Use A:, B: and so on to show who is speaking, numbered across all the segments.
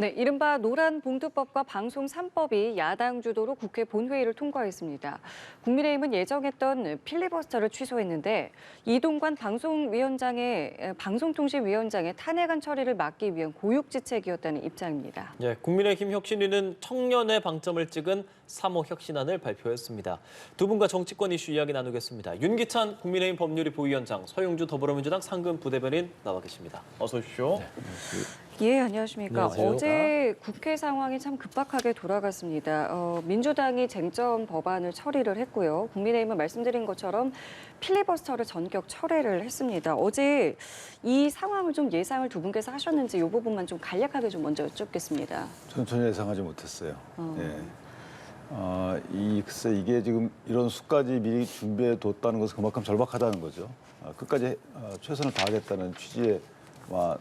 A: 네, 이른바 노란봉투법과 방송 3법이 야당 주도로 국회 본회의를 통과했습니다. 국민의힘은 예정했던 필리버스터를 취소했는데 이동관 방송통신위원장의 탄핵안 처리를 막기 위한 고육지책이었다는 입장입니다.
B: 예, 국민의힘 혁신위는 청년의 방점을 찍은 3호 혁신안을 발표했습니다. 두 분과 정치권 이슈 이야기 나누겠습니다. 윤기찬 국민의힘 법률위 부위원장, 서영주 더불어민주당 상근 부대변인 나와 계십니다. 어서 오십시오. 네.
A: 예, 안녕하십니까.
B: 안녕하세요.
A: 어제 국회 상황이 참 급박하게 돌아갔습니다. 민주당이 쟁점 법안을 처리를 했고요. 국민의힘은 말씀드린 것처럼 필리버스터를 전격 철회를 했습니다. 어제 이 상황을 좀 예상을 두 분께서 하셨는지 이 부분만 좀 간략하게 좀 먼저 여쭙겠습니다.
C: 저는 전혀 예상하지 못했어요. 글쎄 이게 지금 이런 수까지 미리 준비해 뒀다는 것은 그만큼 절박하다는 거죠. 끝까지 최선을 다하겠다는 취지의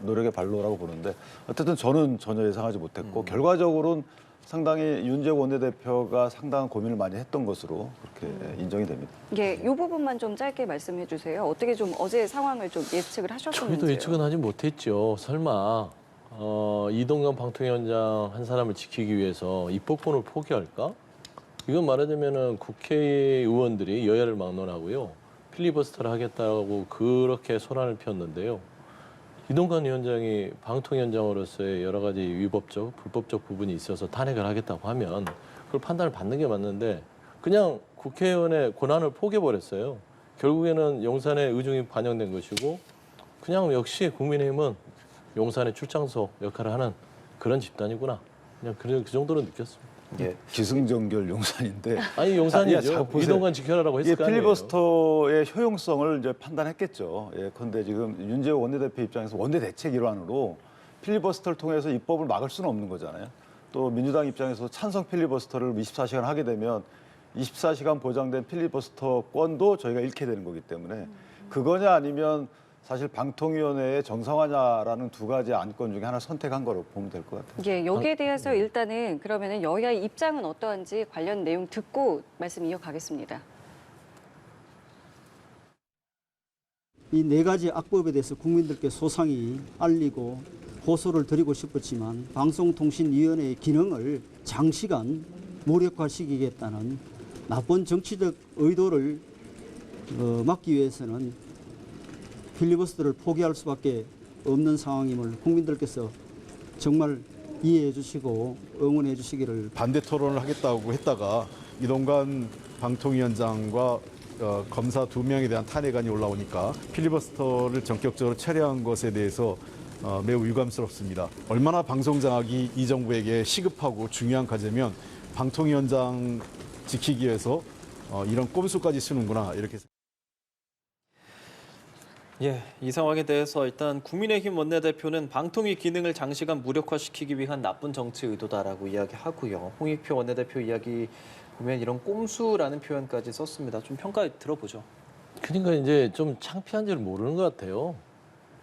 C: 노력의 발로라고 보는데 어쨌든 저는 전혀 예상하지 못했고 결과적으로는 상당히 윤재욱 원내대표가 상당한 고민을 많이 했던 것으로 그렇게 인정이 됩니다.
A: 예, 이 부분만 좀 짧게 말씀해 주세요. 어떻게 좀 어제 상황을 좀 예측을 하셨었는지요?
D: 저희도 예측은 하지 못했죠. 설마 이동관 방통위원장 한 사람을 지키기 위해서 입법권을 포기할까? 이건 말하자면은 국회의원들이 여야를 막론하고요. 필리버스터를 하겠다고 그렇게 소란을 피웠는데요. 이동관 위원장이 방통위원장으로서의 여러 가지 위법적, 불법적 부분이 있어서 탄핵을 하겠다고 하면 그걸 판단을 받는 게 맞는데 그냥 국회의원의 권한을 포기해버렸어요. 결국에는 용산의 의중이 반영된 것이고 그냥 역시 국민의힘은 용산의 출장소 역할을 하는 그런 집단이구나. 그냥 그 정도로 느꼈습니다.
C: 예, 기승전결 용산인데.
D: 아니 용산이죠. 이동관 지켜라라고 했을 거 아니에요.
C: 필리버스터의 효용성을 이제 판단했겠죠. 그런데 지금 윤재욱 원내대표 입장에서 원내대책 일환으로 필리버스터를 통해서 입법을 막을 수는 없는 거잖아요. 또 민주당 입장에서 찬성 필리버스터를 24시간 하게 되면 24시간 보장된 필리버스터권도 저희가 잃게 되는 거기 때문에 그거냐 아니면 사실 방통위원회의 정상화냐라는 두 가지 안건 중에 하나 선택한 거로 보면 될 것 같아요.
A: 예, 여기에 대해서 일단은 그러면은 여야의 입장은 어떠한지 관련 내용 듣고 말씀 이어가겠습니다.
E: 이 네 가지 악법에 대해서 국민들께 소상히 알리고 호소를 드리고 싶었지만 방송통신위원회의 기능을 장시간 무력화시키겠다는 나쁜 정치적 의도를 막기 위해서는 필리버스터를 포기할 수밖에 없는 상황임을 국민들께서 정말 이해해 주시고 응원해 주시기를.
F: 반대 토론을 하겠다고 했다가 이동관 방통위원장과 검사 2명에 대한 탄핵안이 올라오니까 필리버스터를 전격적으로 철회한 것에 대해서 매우 유감스럽습니다. 얼마나 방송장악이 이 정부에게 시급하고 중요한 과제면 방통위원장 지키기 위해서 이런 꼼수까지 쓰는구나 이렇게.
B: 예, 이 상황에 대해서 일단 국민의힘 원내대표는 방통위 기능을 장시간 무력화시키기 위한 나쁜 정치 의도다라고 이야기하고요. 홍익표 원내대표 이야기 보면 이런 꼼수라는 표현까지 썼습니다. 좀 평가 들어보죠.
D: 그러니까 이제 좀 창피한지를 모르는 것 같아요.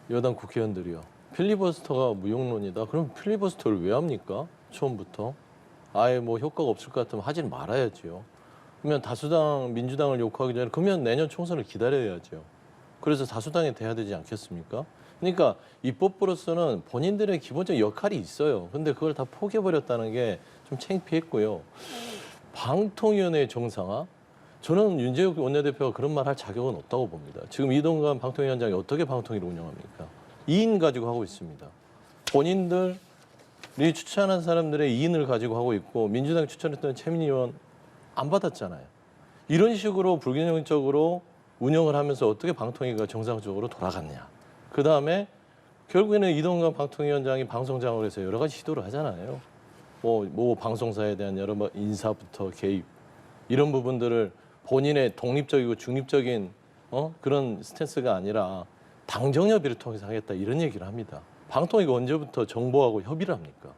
D: 여당 국회의원들이요. 필리버스터가 무용론이다. 그럼 필리버스터를 왜 합니까? 처음부터. 아예 뭐 효과가 없을 것 같으면 하지 말아야지요. 그러면 다수당 민주당을 욕하기 전에 그러면 내년 총선을 기다려야죠. 그래서 다수당이 돼야 되지 않겠습니까? 그러니까 입법부로서는 본인들의 기본적 역할이 있어요. 근데 그걸 다 포기해버렸다는 게 좀 창피했고요. 방통위원회의 정상화? 저는 윤재욱 원내대표가 그런 말 할 자격은 없다고 봅니다. 지금 이동관 방통위원장이 어떻게 방통위를 운영합니까? 2인 가지고 하고 있습니다. 본인들이 추천한 사람들의 2인을 가지고 하고 있고 민주당이 추천했던 최민희 의원 안 받았잖아요. 이런 식으로 불균형적으로 운영을 하면서 어떻게 방통위가 정상적으로 돌아갔냐. 그다음에 결국에는 이동관 방통위원장이 방송장을 해서 여러 가지 시도를 하잖아요. 뭐 방송사에 대한 여러 인사부터 개입 이런 부분들을 본인의 독립적이고 중립적인 그런 스탠스가 아니라 당정협의를 통해서 하겠다 이런 얘기를 합니다. 방통위가 언제부터 정보하고 협의를 합니까?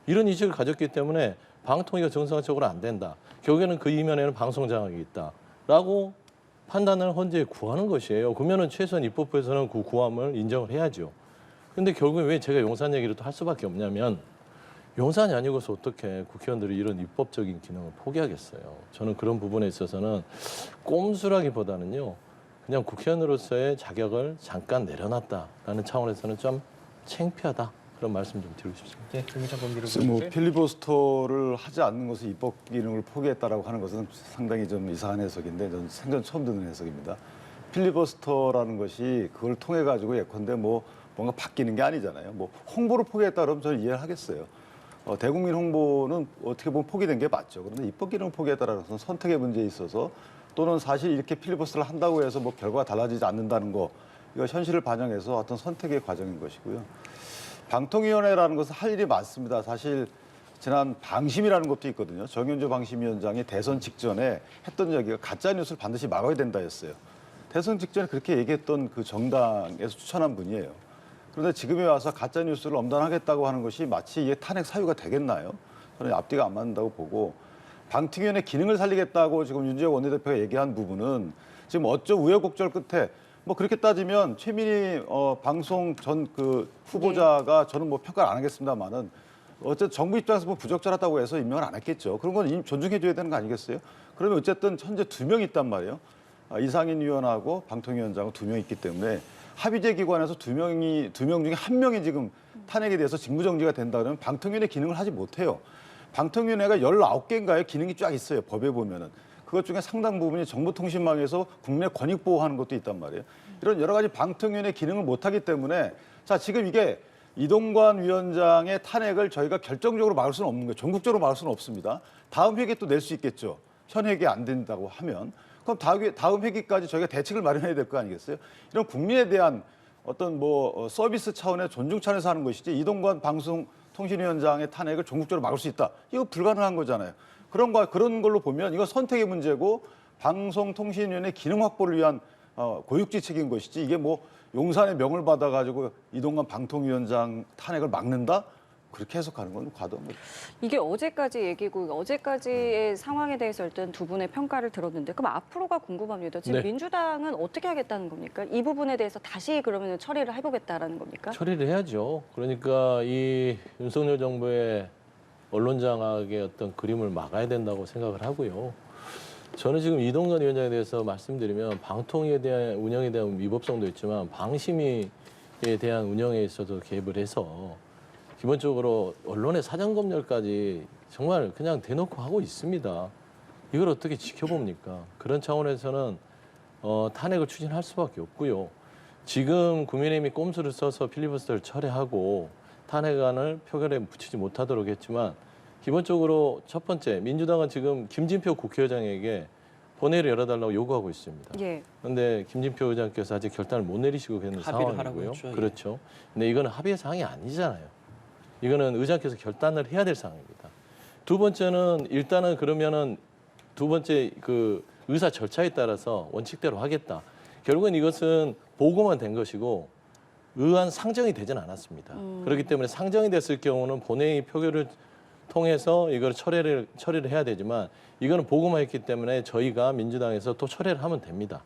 D: 이런 인식을 가졌기 때문에 방통위가 정상적으로 안 된다. 결국에는 그 이면에는 방송장악이 있다라고 판단을 헌재에 구하는 것이에요. 그러면은 최소한 입법부에서는 그 구함을 인정을 해야죠. 근데 결국에 왜 제가 용산 얘기를 또 할 수밖에 없냐면 용산이 아니고서 어떻게 국회의원들이 이런 입법적인 기능을 포기하겠어요. 저는 그런 부분에 있어서는 꼼수라기보다는요. 그냥 국회의원으로서의 자격을 잠깐 내려놨다라는 차원에서는 좀 창피하다. 그런 말씀 좀 드리고 싶습니다.
B: 네, 김희장
C: 뭐
B: 검비를
C: 필리버스터를 하지 않는 것을 입법 기능을 포기했다라고 하는 것은 상당히 좀 이상한 해석인데 저는 생전 처음 듣는 해석입니다. 필리버스터라는 것이 그걸 통해 가지고 예컨대 뭐 뭔가 바뀌는 게 아니잖아요. 뭐 홍보를 포기했다 그러면 저는 이해를 하겠어요. 대국민 홍보는 어떻게 보면 포기된 게 맞죠. 그런데 입법 기능을 포기했다라는 것은 선택의 문제에 있어서 또는 사실 이렇게 필리버스터를 한다고 해서 뭐 결과가 달라지지 않는다는 거 이거 현실을 반영해서 어떤 선택의 과정인 것이고요. 방통위원회라는 것은 할 일이 많습니다. 사실 지난 방심이라는 것도 있거든요. 정현주 방심위원장이 대선 직전에 했던 이야기가 가짜 뉴스를 반드시 막아야 된다였어요. 대선 직전에 그렇게 얘기했던 그 정당에서 추천한 분이에요. 그런데 지금에 와서 가짜 뉴스를 엄단하겠다고 하는 것이 마치 이게 탄핵 사유가 되겠나요? 저는 앞뒤가 안 맞는다고 보고 방통위원회 기능을 살리겠다고 지금 윤재욱 원내대표가 얘기한 부분은 지금 어쩌 우여곡절 끝에 뭐 그렇게 따지면 최민희 방송 전 그 후보자가 저는 뭐 평가를 안 하겠습니다만은 어쨌든 정부 입장에서 뭐 부적절하다고 해서 임명을 안 했겠죠. 그런 건 존중해 줘야 되는 거 아니겠어요? 그러면 어쨌든 현재 2명 있단 말이에요. 이상인 위원하고 방통위원장은 2명 있기 때문에 합의제 기관에서 2명 중에 1명이 지금 탄핵에 대해서 직무정지가 된다 그러면 방통위원회 기능을 하지 못해요. 방통위원회가 19개인가요? 기능이 쫙 있어요. 법에 보면은. 그것 중에 상당 부분이 정보통신망에서 국내 권익 보호하는 것도 있단 말이에요. 이런 여러 가지 방통위원회 기능을 못하기 때문에 자 지금 이게 이동관 위원장의 탄핵을 저희가 결정적으로 막을 수는 없는 거예요. 전국적으로 막을 수는 없습니다. 다음 회기에 또 낼 수 있겠죠. 현 회기에 안 된다고 하면. 그럼 다음 회기까지 저희가 대책을 마련해야 될 거 아니겠어요? 이런 국민에 대한 어떤 뭐 서비스 차원의 존중 차원에서 하는 것이지 이동관 방송통신위원장의 탄핵을 전국적으로 막을 수 있다. 이거 불가능한 거잖아요. 그런 걸로 보면 이건 선택의 문제고 방송통신위원회 기능 확보를 위한 고육지책인 것이지 이게 뭐 용산의 명을 받아가지고 이동관 방통위원장 탄핵을 막는다? 그렇게 해석하는 건 과도한 거죠.
A: 이게 어제까지 얘기고 어제까지의 상황에 대해서 일단 두 분의 평가를 들었는데 그럼 앞으로가 궁금합니다. 지금
D: 네.
A: 민주당은 어떻게 하겠다는 겁니까? 이 부분에 대해서 다시 그러면 처리를 해보겠다라는 겁니까?
D: 처리를 해야죠. 그러니까 이 윤석열 정부의 언론 장악의 어떤 그림을 막아야 된다고 생각을 하고요. 저는 지금 이동관 위원장에 대해서 말씀드리면 방통위에 대한 운영에 대한 위법성도 있지만 방심위에 대한 운영에 있어서 개입을 해서 기본적으로 언론의 사정검열까지 정말 그냥 대놓고 하고 있습니다. 이걸 어떻게 지켜봅니까? 그런 차원에서는 탄핵을 추진할 수밖에 없고요. 지금 국민의힘이 꼼수를 써서 필리버스터를 철회하고 탄핵안을 표결에 붙이지 못하도록 했지만 기본적으로 첫 번째 민주당은 지금 김진표 국회의장에게 본회의를 열어달라고 요구하고 있습니다.
A: 예.
D: 그런데 김진표 의장께서 아직 결단을 못 내리시고 계는
B: 합의를 하라고
D: 상황이고요.
B: 했죠, 예.
D: 그렇죠. 근데 이거는 합의의 사항이 아니잖아요. 이거는 의장께서 결단을 해야 될 사항입니다. 두 번째는 일단은 그러면은 두 번째 그 의사 절차에 따라서 원칙대로 하겠다. 결국은 이것은 보고만 된 것이고 의안 상정이 되진 않았습니다. 그렇기 때문에 상정이 됐을 경우는 본회의 표결을 통해서 이걸 처리를 해야 되지만 이거는 보고만 했기 때문에 저희가 민주당에서 또 처리를 하면 됩니다.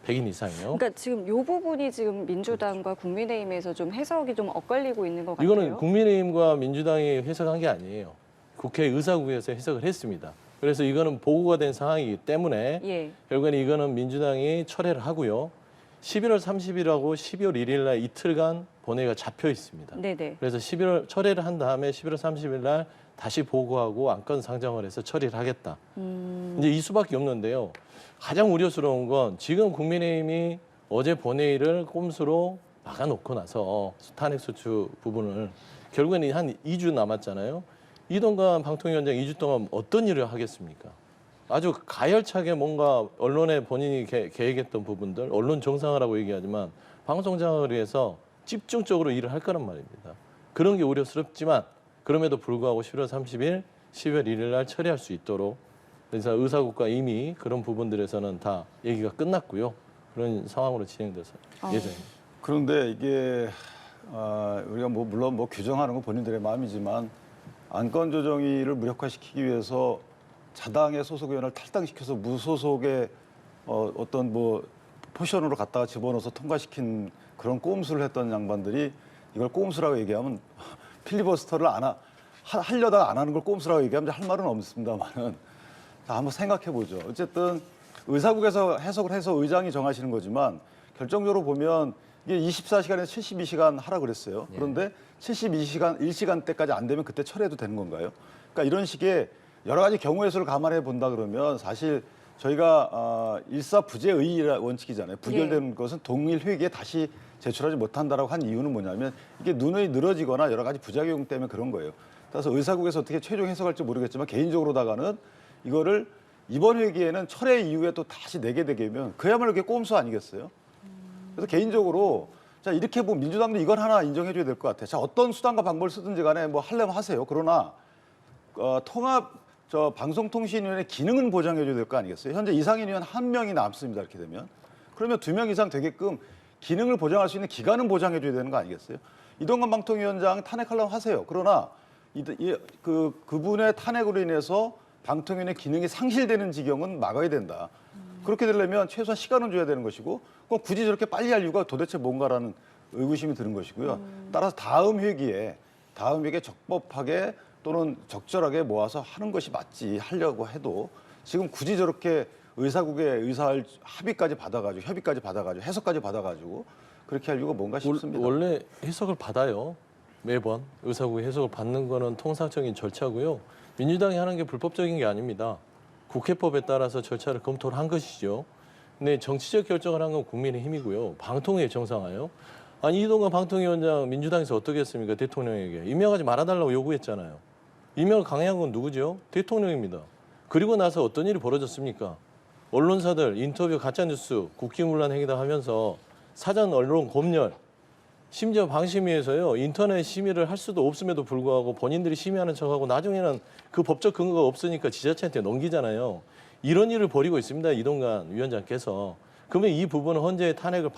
D: 100인 이상이요.
A: 그러니까 지금 이 부분이 지금 민주당과 국민의힘에서 좀 해석이 좀 엇갈리고 있는 것 같아요.
D: 이거는 국민의힘과 민주당이 해석한 게 아니에요. 국회 의사국에서 해석을 했습니다. 그래서 이거는 보고가 된 상황이기 때문에
A: 예.
D: 결국엔 이거는 민주당이 철회를 하고요. 11월 30일하고 12월 1일 날 이틀간 본회의가 잡혀 있습니다.
A: 네네.
D: 그래서 11월 철회를 한 다음에 11월 30일 날 다시 보고하고 안건 상정을 해서 처리를 하겠다. 이제 이 수밖에 없는데요. 가장 우려스러운 건 지금 국민의힘이 어제 본회의를 꼼수로 막아놓고 나서 탄핵소추 부분을 결국에는 한 2주 남았잖아요. 이동관 방통위원장 2주 동안 어떤 일을 하겠습니까? 아주 가열차게 뭔가 언론에 본인이 계획했던 부분들, 언론 정상화라고 얘기하지만 방송 장악을 위해서 집중적으로 일을 할 거란 말입니다. 그런 게 우려스럽지만 그럼에도 불구하고 11월 30일, 12월 1일 날 처리할 수 있도록 그래서 의사국과 이미 그런 부분들에서는 다 얘기가 끝났고요. 그런 상황으로 진행돼서 예정입니다.
C: 그런데 이게 우리가 뭐 물론 뭐 규정하는 건 본인들의 마음이지만 안건조정위를 무력화시키기 위해서 자당의 소속 의원을 탈당시켜서 무소속의 어떤 뭐 포션으로 갖다가 집어넣어서 통과시킨 그런 꼼수를 했던 양반들이 이걸 꼼수라고 얘기하면 필리버스터를 하려다가 안 하는 걸 꼼수라고 얘기하면 할 말은 없습니다만은 자, 한번 생각해 보죠. 어쨌든 의사국에서 해석을 해서 의장이 정하시는 거지만 결정적으로 보면 이게 24시간에서 72시간 하라 그랬어요.
B: 예.
C: 그런데 72시간 1시간대까지 안 되면 그때 철회해도 되는 건가요? 그러니까 이런 식의 여러 가지 경우의 수를 감안해 본다 그러면 사실 저희가 일사부재의 원칙이잖아요. 부결되는 것은 동일 회기에 다시 제출하지 못한다라고 한 이유는 뭐냐면 이게 눈이 늘어지거나 여러 가지 부작용 때문에 그런 거예요. 따라서 의사국에서 어떻게 최종 해석할지 모르겠지만 개인적으로다가는 이거를 이번 회기에는 철회 이후에 또 다시 내게 되면 그야말로 그게 꼼수 아니겠어요? 그래서 개인적으로 자 이렇게 보면 민주당도 이건 하나 인정해줘야 될 것 같아요. 자 어떤 수단과 방법을 쓰든지 간에 뭐 하려면 하세요. 그러나 방송통신위원회 기능은 보장해줘야 될 거 아니겠어요? 현재 이상인 의원 1명이 남습니다. 이렇게 되면 그러면 2명 이상 되게끔 기능을 보장할 수 있는 기간은 보장해줘야 되는 거 아니겠어요? 이동관 방통위원장 탄핵하려면 하세요. 그러나 그분의 탄핵으로 인해서 방통위원회 기능이 상실되는 지경은 막아야 된다. 그렇게 되려면 최소한 시간은 줘야 되는 것이고 그럼 굳이 저렇게 빨리 할 이유가 도대체 뭔가라는 의구심이 드는 것이고요. 따라서 다음 회기에 적법하게 또는 적절하게 모아서 하는 것이 맞지 하려고 해도 지금 굳이 저렇게 의사국의 협의까지 받아가지고 해석까지 받아가지고 그렇게 할 이유가 뭔가 싶습니다.
D: 원래 해석을 받아요. 매번 의사국의 해석을 받는 거는 통상적인 절차고요. 민주당이 하는 게 불법적인 게 아닙니다. 국회법에 따라서 절차를 검토를 한 것이죠. 근데 정치적 결정을 한 건 국민의힘이고요. 방통위에 정상화요. 아니 이동관 방통위원장 민주당에서 어떻게 했습니까? 대통령에게 임명하지 말아달라고 요구했잖아요. 임명을 강행한 건 누구죠? 대통령입니다. 그리고 나서 어떤 일이 벌어졌습니까? 언론사들 인터뷰 가짜뉴스 국기문란 행위다 하면서 사전 언론 검열 심지어 방심위에서요 인터넷 심의를 할 수도 없음에도 불구하고 본인들이 심의하는 척하고 나중에는 그 법적 근거가 없으니까 지자체한테 넘기잖아요. 이런 일을 벌이고 있습니다. 이동관 위원장께서. 그러면 이 부분은 헌재의 탄핵을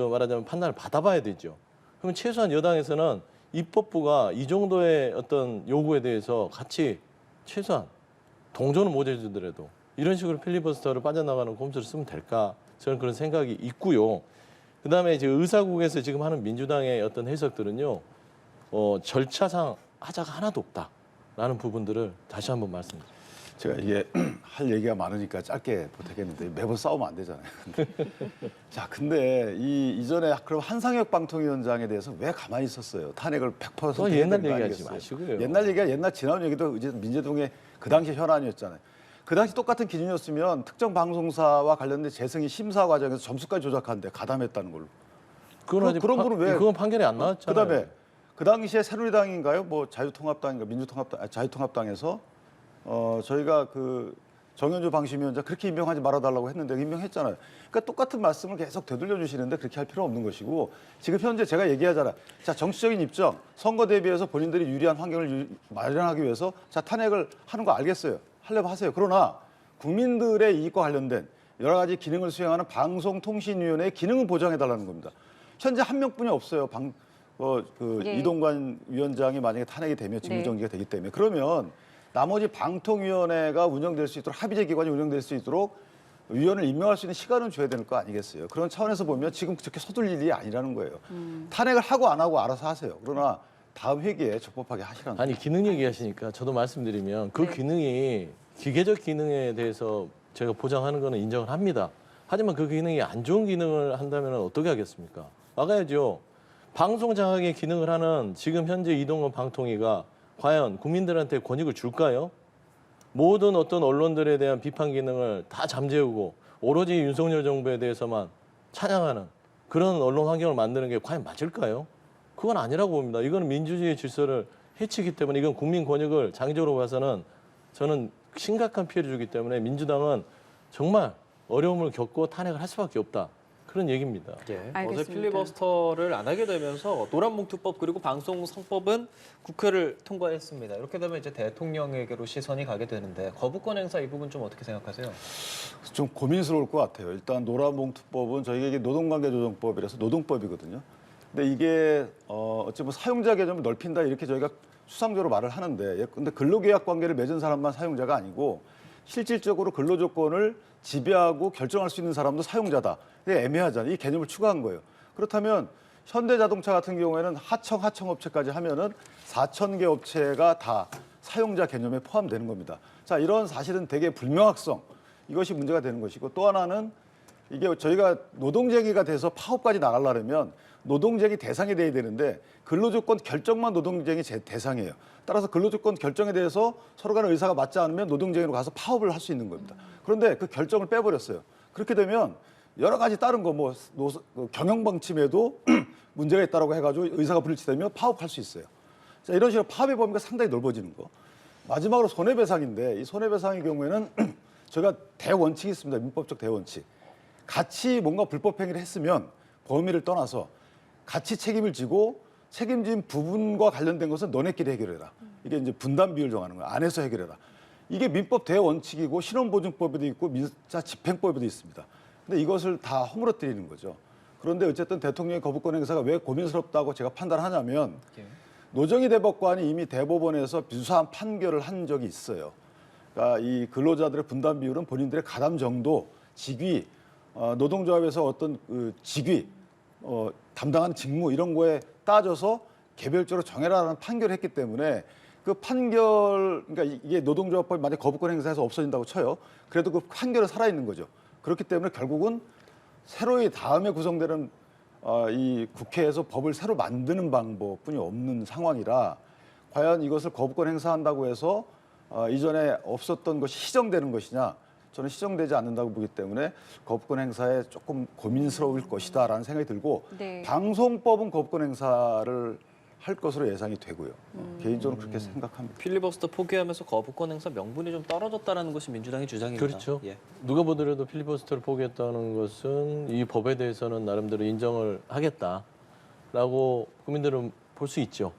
D: 말하자면 판단을 받아봐야 되죠. 그러면 최소한 여당에서는 입법부가 이 정도의 어떤 요구에 대해서 같이 최소한 동조는 못 해주더라도 이런 식으로 필리버스터를 빠져나가는 꼼수를 쓰면 될까? 저는 그런 생각이 있고요. 그다음에 이제 의사국에서 지금 하는 민주당의 어떤 해석들은요, 절차상 하자가 하나도 없다라는 부분들을 다시 한번 말씀드립니다.
C: 제가 이게 할 얘기가 많으니까 짧게 부탁했는데 매번 싸우면 안 되잖아요. 근데 이전에 그럼 한상혁 방통위원장에 대해서 왜 가만히 있었어요? 탄핵을 100%
D: 또
C: 해야
D: 옛날
C: 되는 거
D: 얘기하지
C: 아니겠어요?
D: 마시고요.
C: 옛날 얘기가 옛날 지나온 얘기도 이제 민재동의 그 당시 현안이었잖아요. 그 당시 똑같은 기준이었으면 특정 방송사와 관련된 재승인 심사 과정에서 점수까지 조작하는데 가담했다는 걸로.
D: 그건 아직
C: 그런 분은 왜?
D: 그건 판결이 안 나왔잖아요.
C: 그다음에 그 당시에 새누리당인가요? 뭐 자유통합당인가 자유통합당에서 저희가 그 정현주 방심위원장 그렇게 임명하지 말아달라고 했는데 임명했잖아요. 그러니까 똑같은 말씀을 계속 되돌려 주시는데 그렇게 할 필요 없는 것이고 지금 현재 제가 얘기하잖아요. 자 정치적인 입장, 선거 대비해서 본인들이 유리한 환경을 마련하기 위해서 자 탄핵을 하는 거 알겠어요. 하려면 하세요. 그러나 국민들의 이익과 관련된 여러 가지 기능을 수행하는 방송통신위원회의 기능은 보장해달라는 겁니다. 현재 한 명뿐이 없어요.
A: 예.
C: 이동관 위원장이 만약에 탄핵이 되면 직무정지가 되기 때문에 그러면 나머지 방통위원회가 운영될 수 있도록 합의제 기관이 운영될 수 있도록 위원을 임명할 수 있는 시간은 줘야 되는 거 아니겠어요? 그런 차원에서 보면 지금 그렇게 서둘 일이 아니라는 거예요. 탄핵을 하고 안 하고 알아서 하세요. 그러나 다음 회기에 적법하게 하시라는 거예요.
D: 아니 기능 얘기하시니까 저도 말씀드리면 그
A: 네.
D: 기능이 기계적 기능에 대해서 제가 보장하는 거는 인정을 합니다. 하지만 그 기능이 안 좋은 기능을 한다면 어떻게 하겠습니까? 막아야죠. 방송 장악의 기능을 하는 지금 현재 이동관 방통위가 과연 국민들한테 권익을 줄까요? 모든 어떤 언론들에 대한 비판 기능을 다 잠재우고 오로지 윤석열 정부에 대해서만 찬양하는 그런 언론 환경을 만드는 게 과연 맞을까요? 그건 아니라고 봅니다. 이거는 민주주의의 질서를 해치기 때문에 이건 국민 권익을 장기적으로 봐서는 저는 심각한 피해를 주기 때문에 민주당은 정말 어려움을 겪고 탄핵을 할 수밖에 없다. 그런 얘기입니다.
B: 예, 어제
A: 알겠습니다.
B: 필리버스터를 안 하게 되면서 노란봉투법 그리고 방송성법은 국회를 통과했습니다. 이렇게 되면 이제 대통령에게로 시선이 가게 되는데 거부권 행사 이 부분 좀 어떻게 생각하세요?
C: 좀 고민스러울 것 같아요. 일단 노란봉투법은 저희에게 노동관계조정법이라서 노동법이거든요. 근데 이게 어찌 보면 사용자 개념을 넓힌다 이렇게 저희가 수상적으로 말을 하는데 근데 근로계약 관계를 맺은 사람만 사용자가 아니고 실질적으로 근로조건을 지배하고 결정할 수 있는 사람도 사용자다. 이게 애매하잖아요. 이 개념을 추가한 거예요. 그렇다면 현대자동차 같은 경우에는 하청업체까지 하면은 4,000개 업체가 다 사용자 개념에 포함되는 겁니다. 자, 이런 사실은 되게 불명확성 이것이 문제가 되는 것이고 또 하나는 이게 저희가 노동쟁의가 돼서 파업까지 나가려면 노동쟁의 대상이 돼야 되는데 근로조건 결정만 노동쟁의 대상이에요. 따라서 근로조건 결정에 대해서 서로 간의 의사가 맞지 않으면 노동쟁의로 가서 파업을 할 수 있는 겁니다. 그런데 그 결정을 빼버렸어요. 그렇게 되면 여러 가지 다른 거 뭐 경영방침에도 문제가 있다고 해가지고 의사가 불일치되면 파업할 수 있어요. 자, 이런 식으로 파업의 범위가 상당히 넓어지는 거. 마지막으로 손해배상인데 이 손해배상의 경우에는 저희가 대원칙이 있습니다. 민법적 대원칙. 같이 뭔가 불법 행위를 했으면 범위를 떠나서 같이 책임을 지고 책임진 부분과 관련된 것은 너네끼리 해결해라. 이게 이제 분담 비율 정하는 거야. 안에서 해결해라. 이게 민법 대원칙이고 신원보증법에도 있고 민사집행법에도 있습니다. 근데 이것을 다 허물어뜨리는 거죠. 그런데 어쨌든 대통령의 거부권 행사가 왜 고민스럽다고 제가 판단하냐면 노정희 대법관이 이미 대법원에서 유사한 판결을 한 적이 있어요. 그러니까 이 근로자들의 분담 비율은 본인들의 가담 정도, 직위, 노동조합에서 어떤 그 직위, 담당하는 직무 이런 거에 따져서 개별적으로 정해라라는 판결을 했기 때문에 그 판결, 그러니까 이게 노동조합법이 만약 거부권 행사해서 없어진다고 쳐요. 그래도 그 판결은 살아있는 거죠. 그렇기 때문에 결국은 새로이 다음에 구성되는 이 국회에서 법을 새로 만드는 방법뿐이 없는 상황이라 과연 이것을 거부권 행사한다고 해서 이전에 없었던 것이 시정되는 것이냐, 저는 시정되지 않는다고 보기 때문에 거부권 행사에 조금 고민스러울 것이다라는 생각이 들고
A: 네.
C: 방송법은 거부권 행사를 할 것으로 예상이 되고요. 개인적으로 그렇게 생각합니다.
B: 필리버스터 포기하면서 거부권 행사 명분이 좀 떨어졌다라는 것이 민주당의 주장입니다.
D: 그렇죠.
B: 예.
D: 누가 보더라도 필리버스터를 포기했다는 것은 이 법에 대해서는 나름대로 인정을 하겠다라고 국민들은 볼 수 있죠.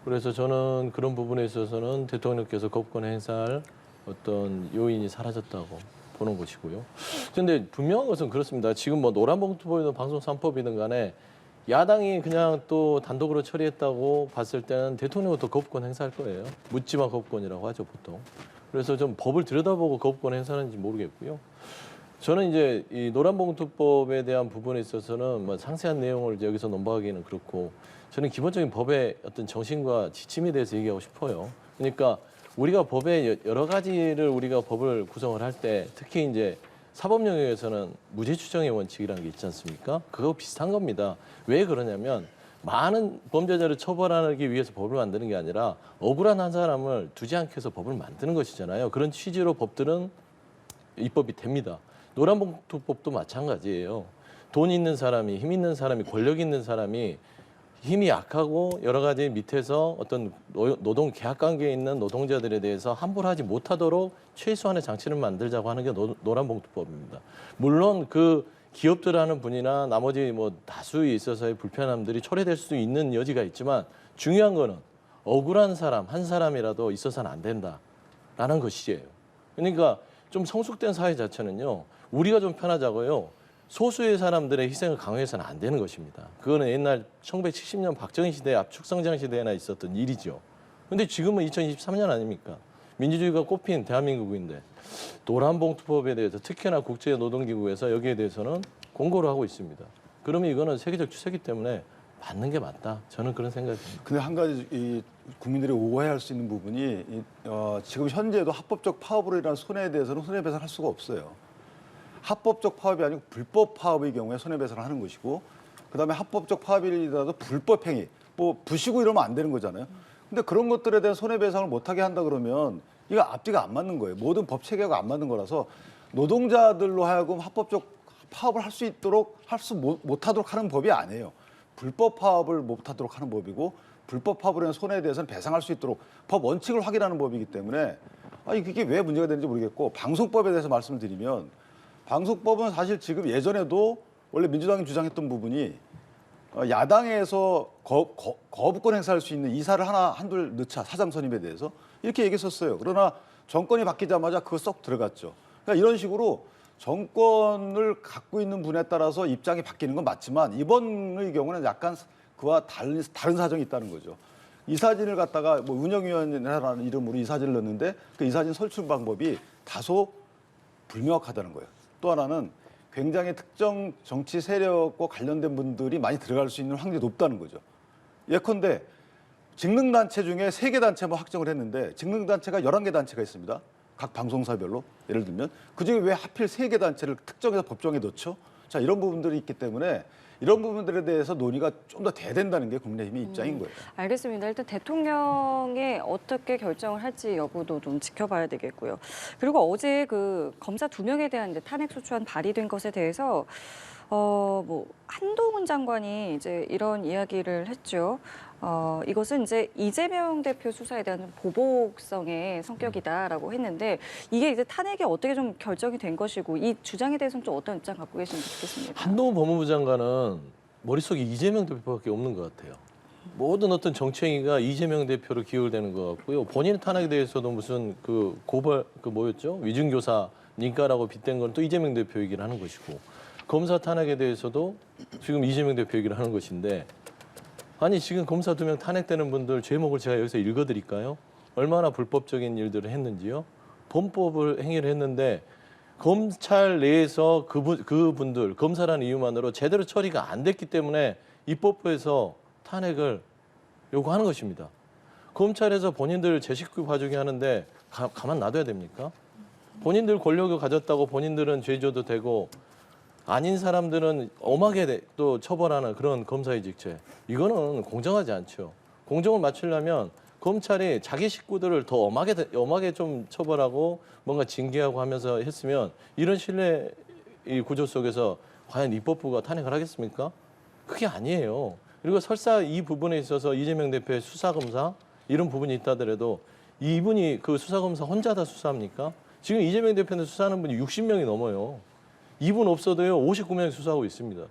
D: 그래서 저는 그런 부분에 있어서는 대통령께서 거부권 행사할 어떤 요인이 사라졌다고 보는 것이고요. 그런데 분명한 것은 그렇습니다. 지금 뭐 노란봉투법이든 방송 3법이든 간에 야당이 그냥 또 단독으로 처리했다고 봤을 때는 대통령은 또 거부권 행사할 거예요. 묻지마 거부권이라고 하죠, 보통. 그래서 좀 법을 들여다보고 거부권 행사하는지 모르겠고요. 저는 이제 이 노란봉투법에 대한 부분에 있어서는 뭐 상세한 내용을 이제 여기서 논박하기는 그렇고 저는 기본적인 법의 어떤 정신과 지침에 대해서 얘기하고 싶어요. 그러니까 우리가 법의 여러 가지를 우리가 법을 구성을 할 때 특히 이제 사법 영역에서는 무죄 추정의 원칙이라는 게 있지 않습니까? 그거 비슷한 겁니다. 왜 그러냐면 많은 범죄자를 처벌하기 위해서 법을 만드는 게 아니라 억울한 한 사람을 두지 않기 위해서 법을 만드는 것이잖아요. 그런 취지로 법들은 입법이 됩니다. 노란봉투법도 마찬가지예요. 돈 있는 사람이, 힘 있는 사람이, 권력 있는 사람이 힘이 약하고 여러 가지 밑에서 어떤 노동 계약 관계에 있는 노동자들에 대해서 함부로 하지 못하도록 최소한의 장치를 만들자고 하는 게 노란봉투법입니다. 물론 그 기업들 하는 분이나 나머지 뭐 다수에 있어서의 불편함들이 초래될 수 있는 여지가 있지만 중요한 거는 억울한 사람 한 사람이라도 있어서는 안 된다라는 것이에요. 그러니까 좀 성숙된 사회 자체는요. 우리가 좀 편하자고요. 소수의 사람들의 희생을 강요해서는 안 되는 것입니다. 그거는 옛날 1970년 박정희 시대 압축성장 시대에나 있었던 일이죠. 그런데 지금은 2023년 아닙니까? 민주주의가 꼽힌 대한민국인데 노란봉투법에 대해서 특히나 국제노동기구에서 여기에 대해서는 공고를 하고 있습니다. 그러면 이거는 세계적 추세이기 때문에 받는 게 맞다. 저는 그런 생각이 듭니다.
C: 근데 한 가지 이 국민들이 오해할 수 있는 부분이 지금 현재도 합법적 파업으로 인한 손해에 대해서는 손해배상할 수가 없어요. 합법적 파업이 아니고 불법 파업의 경우에 손해배상을 하는 것이고 그다음에 합법적 파업이라도 불법 행위, 뭐 부시고 이러면 안 되는 거잖아요. 근데 그런 것들에 대한 손해배상을 못하게 한다 그러면 이거 앞뒤가 안 맞는 거예요. 모든 법 체계가 안 맞는 거라서 노동자들로 하여금 합법적 파업을 할 수 있도록 못하도록 하는 법이 아니에요. 불법 파업을 못하도록 하는 법이고 불법 파업으로 인한 손해에 대해서는 배상할 수 있도록 법 원칙을 확인하는 법이기 때문에 이게 왜 문제가 되는지 모르겠고 방송법에 대해서 말씀을 드리면 방송법은 사실 지금 예전에도 원래 민주당이 주장했던 부분이 야당에서 거부권 행사할 수 있는 이사를 한둘 넣자 사장 선임에 대해서 이렇게 얘기했었어요. 그러나 정권이 바뀌자마자 그거 쏙 들어갔죠. 그러니까 이런 식으로 정권을 갖고 있는 분에 따라서 입장이 바뀌는 건 맞지만 이번의 경우는 약간 그와 다른 사정이 있다는 거죠. 이사진을 갖다가 뭐 운영위원회라는 이름으로 이사진을 넣는데 그 이사진 설출 방법이 다소 불명확하다는 거예요. 또 하나는 굉장히 특정 정치 세력과 관련된 분들이 많이 들어갈 수 있는 확률이 높다는 거죠. 예컨대 직능단체 중에 3개 단체만 확정을 했는데 직능단체가 11개 단체가 있습니다. 각 방송사별로 예를 들면 그중에 왜 하필 3개 단체를 특정해서 법정에 넣죠? 자, 이런 부분들이 있기 때문에 이런 부분들에 대해서 논의가 좀 더 돼야 된다는 게 국민의힘의 입장인 거예요.
A: 알겠습니다. 일단 대통령이 어떻게 결정을 할지 여부도 좀 지켜봐야 되겠고요. 그리고 어제 그 검사 2명에 대한 이제 탄핵소추안 발의된 것에 대해서 뭐 한동훈 장관이 이제 이런 이야기를 했죠. 이것은 이제 이재명 대표 수사에 대한 보복성의 성격이다라고 했는데 이게 이제 탄핵이 어떻게 좀 결정이 된 것이고 이 주장에 대해서는 좀 어떤 입장 갖고 계신지 듣겠습니다.
D: 한동훈 법무부 장관은 머릿속에 이재명 대표밖에 없는 것 같아요. 모든 어떤 정치행위가 이재명 대표로 기울되는 것 같고요. 본인 탄핵에 대해서도 무슨 그 고발 그 뭐였죠? 위증교사 니까라고 빗댄 건 또 이재명 대표 얘기를 하는 것이고 검사 탄핵에 대해서도 지금 이재명 대표 얘기를 하는 것인데 아니 지금 검사 2명 탄핵되는 분들 제목을 제가 여기서 읽어드릴까요? 얼마나 불법적인 일들을 했는지요? 범법을 행위를 했는데 검찰 내에서 그분들 검사라는 이유만으로 제대로 처리가 안 됐기 때문에 입법부에서 탄핵을 요구하는 것입니다. 검찰에서 본인들 제 식구 봐주기 하는데 가만 놔둬야 됩니까? 본인들 권력을 가졌다고 본인들은 죄져도 되고 아닌 사람들은 엄하게 또 처벌하는 그런 검사의 직책. 이거는 공정하지 않죠. 공정을 맞추려면 검찰이 자기 식구들을 더 엄하게 좀 처벌하고 뭔가 징계하고 하면서 했으면 이런 신뢰 이 구조 속에서 과연 입법부가 탄핵을 하겠습니까? 그게 아니에요. 그리고 설사 이 부분에 있어서 이재명 대표의 수사검사 이런 부분이 있다더라도 이분이 그 수사검사 혼자 다 수사합니까? 지금 이재명 대표는 수사하는 분이 60명이 넘어요. 이분 없어도요 59명이 수사하고 있습니다.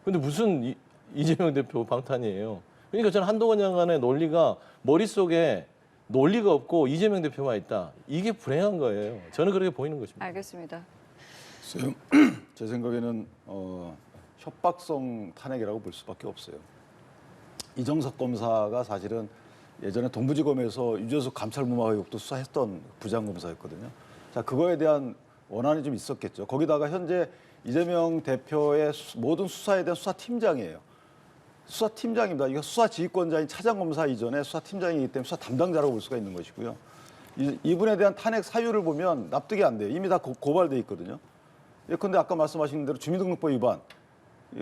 D: 근데 무슨 이재명 대표 방탄이에요. 그러니까 저는 한동훈 장관의 논리가 머릿속에 논리가 없고 이재명 대표만 있다. 이게 불행한 거예요. 저는 그렇게 보이는 것입니다.
A: 알겠습니다.
C: 제 생각에는 협박성 탄핵이라고 볼 수밖에 없어요. 이정석 검사가 사실은 예전에 동부지검에서 유재석 감찰무마 의혹도 수사했던 부장검사였거든요. 자, 그거에 대한 원한이 좀 있었겠죠. 거기다가 현재 이재명 대표의 모든 수사에 대한 수사팀장이에요. 수사팀장입니다. 이거 수사지휘권자인 차장검사 이전에 수사팀장이기 때문에 수사 담당자라고 볼 수가 있는 것이고요. 이분에 대한 탄핵 사유를 보면 납득이 안 돼요. 이미 다 고발돼 있거든요. 예컨대 아까 말씀하신 대로 주민등록법 위반,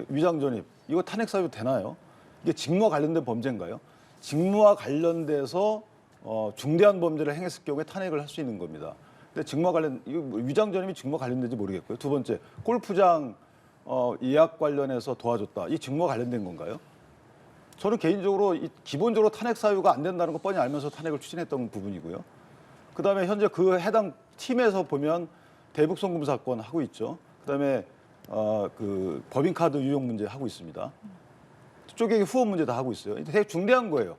C: 위장전입, 이거 탄핵 사유 되나요? 이게 직무와 관련된 범죄인가요? 직무와 관련돼서 중대한 범죄를 행했을 경우에 탄핵을 할 수 있는 겁니다. 근데 직무와 관련, 이거 위장전입이 직무와 관련된지 모르겠고요. 두 번째, 골프장 예약 관련해서 도와줬다. 이 직무와 관련된 건가요? 저는 개인적으로 기본적으로 탄핵 사유가 안 된다는 거 뻔히 알면서 탄핵을 추진했던 부분이고요. 그다음에 현재 그 해당 팀에서 보면 대북송금 사건 하고 있죠. 그다음에 그 법인카드 유용 문제 하고 있습니다. 쪽에 후원 문제 다 하고 있어요. 되게 중대한 거예요.